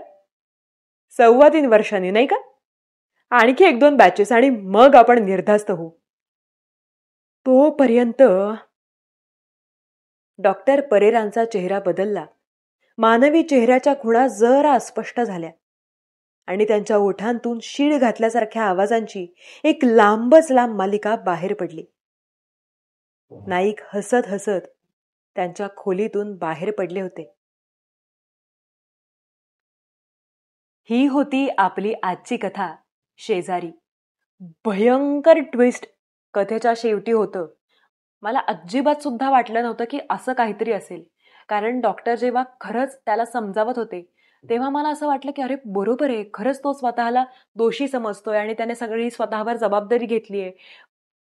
3.25 वर्षांनी नाही का? आणखी 1-2 बॅचेस आणि मग आपण निर्धास्त होऊ. तोपर्यंत डॉक्टर परेरांचा चेहरा बदलला. मानवी चेहऱ्याच्या खुणा जरा अस्पष्ट झाल्या आणि त्यांच्या ओठांतून शीळ घातल्यासारख्या आवाजांची एक लांबच लांब मालिका बाहेर पडली. नाईक हसत त्यांच्या खोलीतून बाहेर पडले होते. ही होती आपली आजची कथा, शेजारी. भयंकर ट्विस्ट कथेच्या शेवटी होतं. मला अजिबात सुद्धा वाटलं नव्हतं की असं काहीतरी असेल. कारण डॉक्टर जेव्हा खरंच त्याला समजावत होते तेव्हा मला असं वाटलं की अरे बरोबर आहे, खरंच तो स्वतःला दोषी समजतोय आणि त्याने सगळी स्वतःवर जबाबदारी घेतलीये,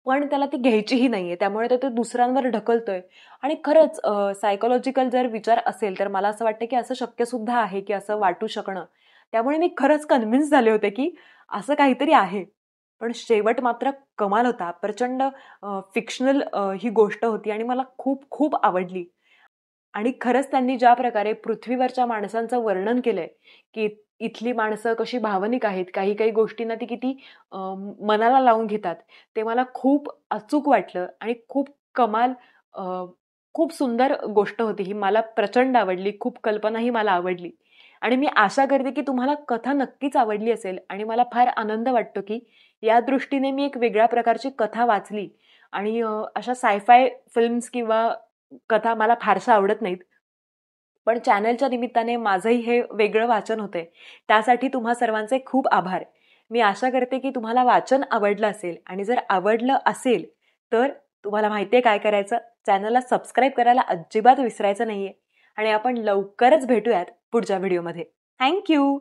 पण त्याला ती घ्यायचीही नाहीये. त्यामुळे तो दुसऱ्यांवर ढकलतोय. आणि खरंच सायकोलॉजिकल जर विचार असेल तर मला असं वाटतं की असं शक्य सुद्धा आहे की असं वाटू शकणं. त्यामुळे मी खरंच कन्व्हिन्स झाले होते की असं काहीतरी आहे. पण शेवट मात्र कमाल होता. प्रचंड फिक्शनल ही गोष्ट होती आणि मला खूप आवडली. आणि खरंच त्यांनी ज्या प्रकारे पृथ्वीवरच्या माणसांचं वर्णन केलंय की इथली माणसं कशी भावनिक आहेत, काही गोष्टींना ती किती मनाला लावून घेतात, ते मला खूप अचूक वाटलं आणि खूप कमाल, खूप सुंदर गोष्ट होती ही. मला प्रचंड आवडली. खूप कल्पनाही मला आवडली आणि मी आशा करते की तुम्हाला कथा नक्कीच आवडली असेल. आणि मला फार आनंद वाटतो की या दृष्टीने मी एक वेगळ्या प्रकारची कथा वाचली. आणि अशा सायफाय फिल्म्स किंवा कथा मला फारशा आवडत नाहीत, पण चॅनलच्या निमित्ताने माझंही हे वेगळं वाचन होतंय. त्यासाठी तुम्हा सर्वांचे खूप आभार. मी आशा करते की तुम्हाला वाचन आवडलं असेल आणि जर आवडलं असेल तर तुम्हाला माहितीये काय करायचं. चॅनलला सबस्क्राईब करायला अजिबात विसरायचं नाहीये आणि आपण लवकरच भेटूयात पुढच्या व्हिडिओमध्ये. थँक्यू.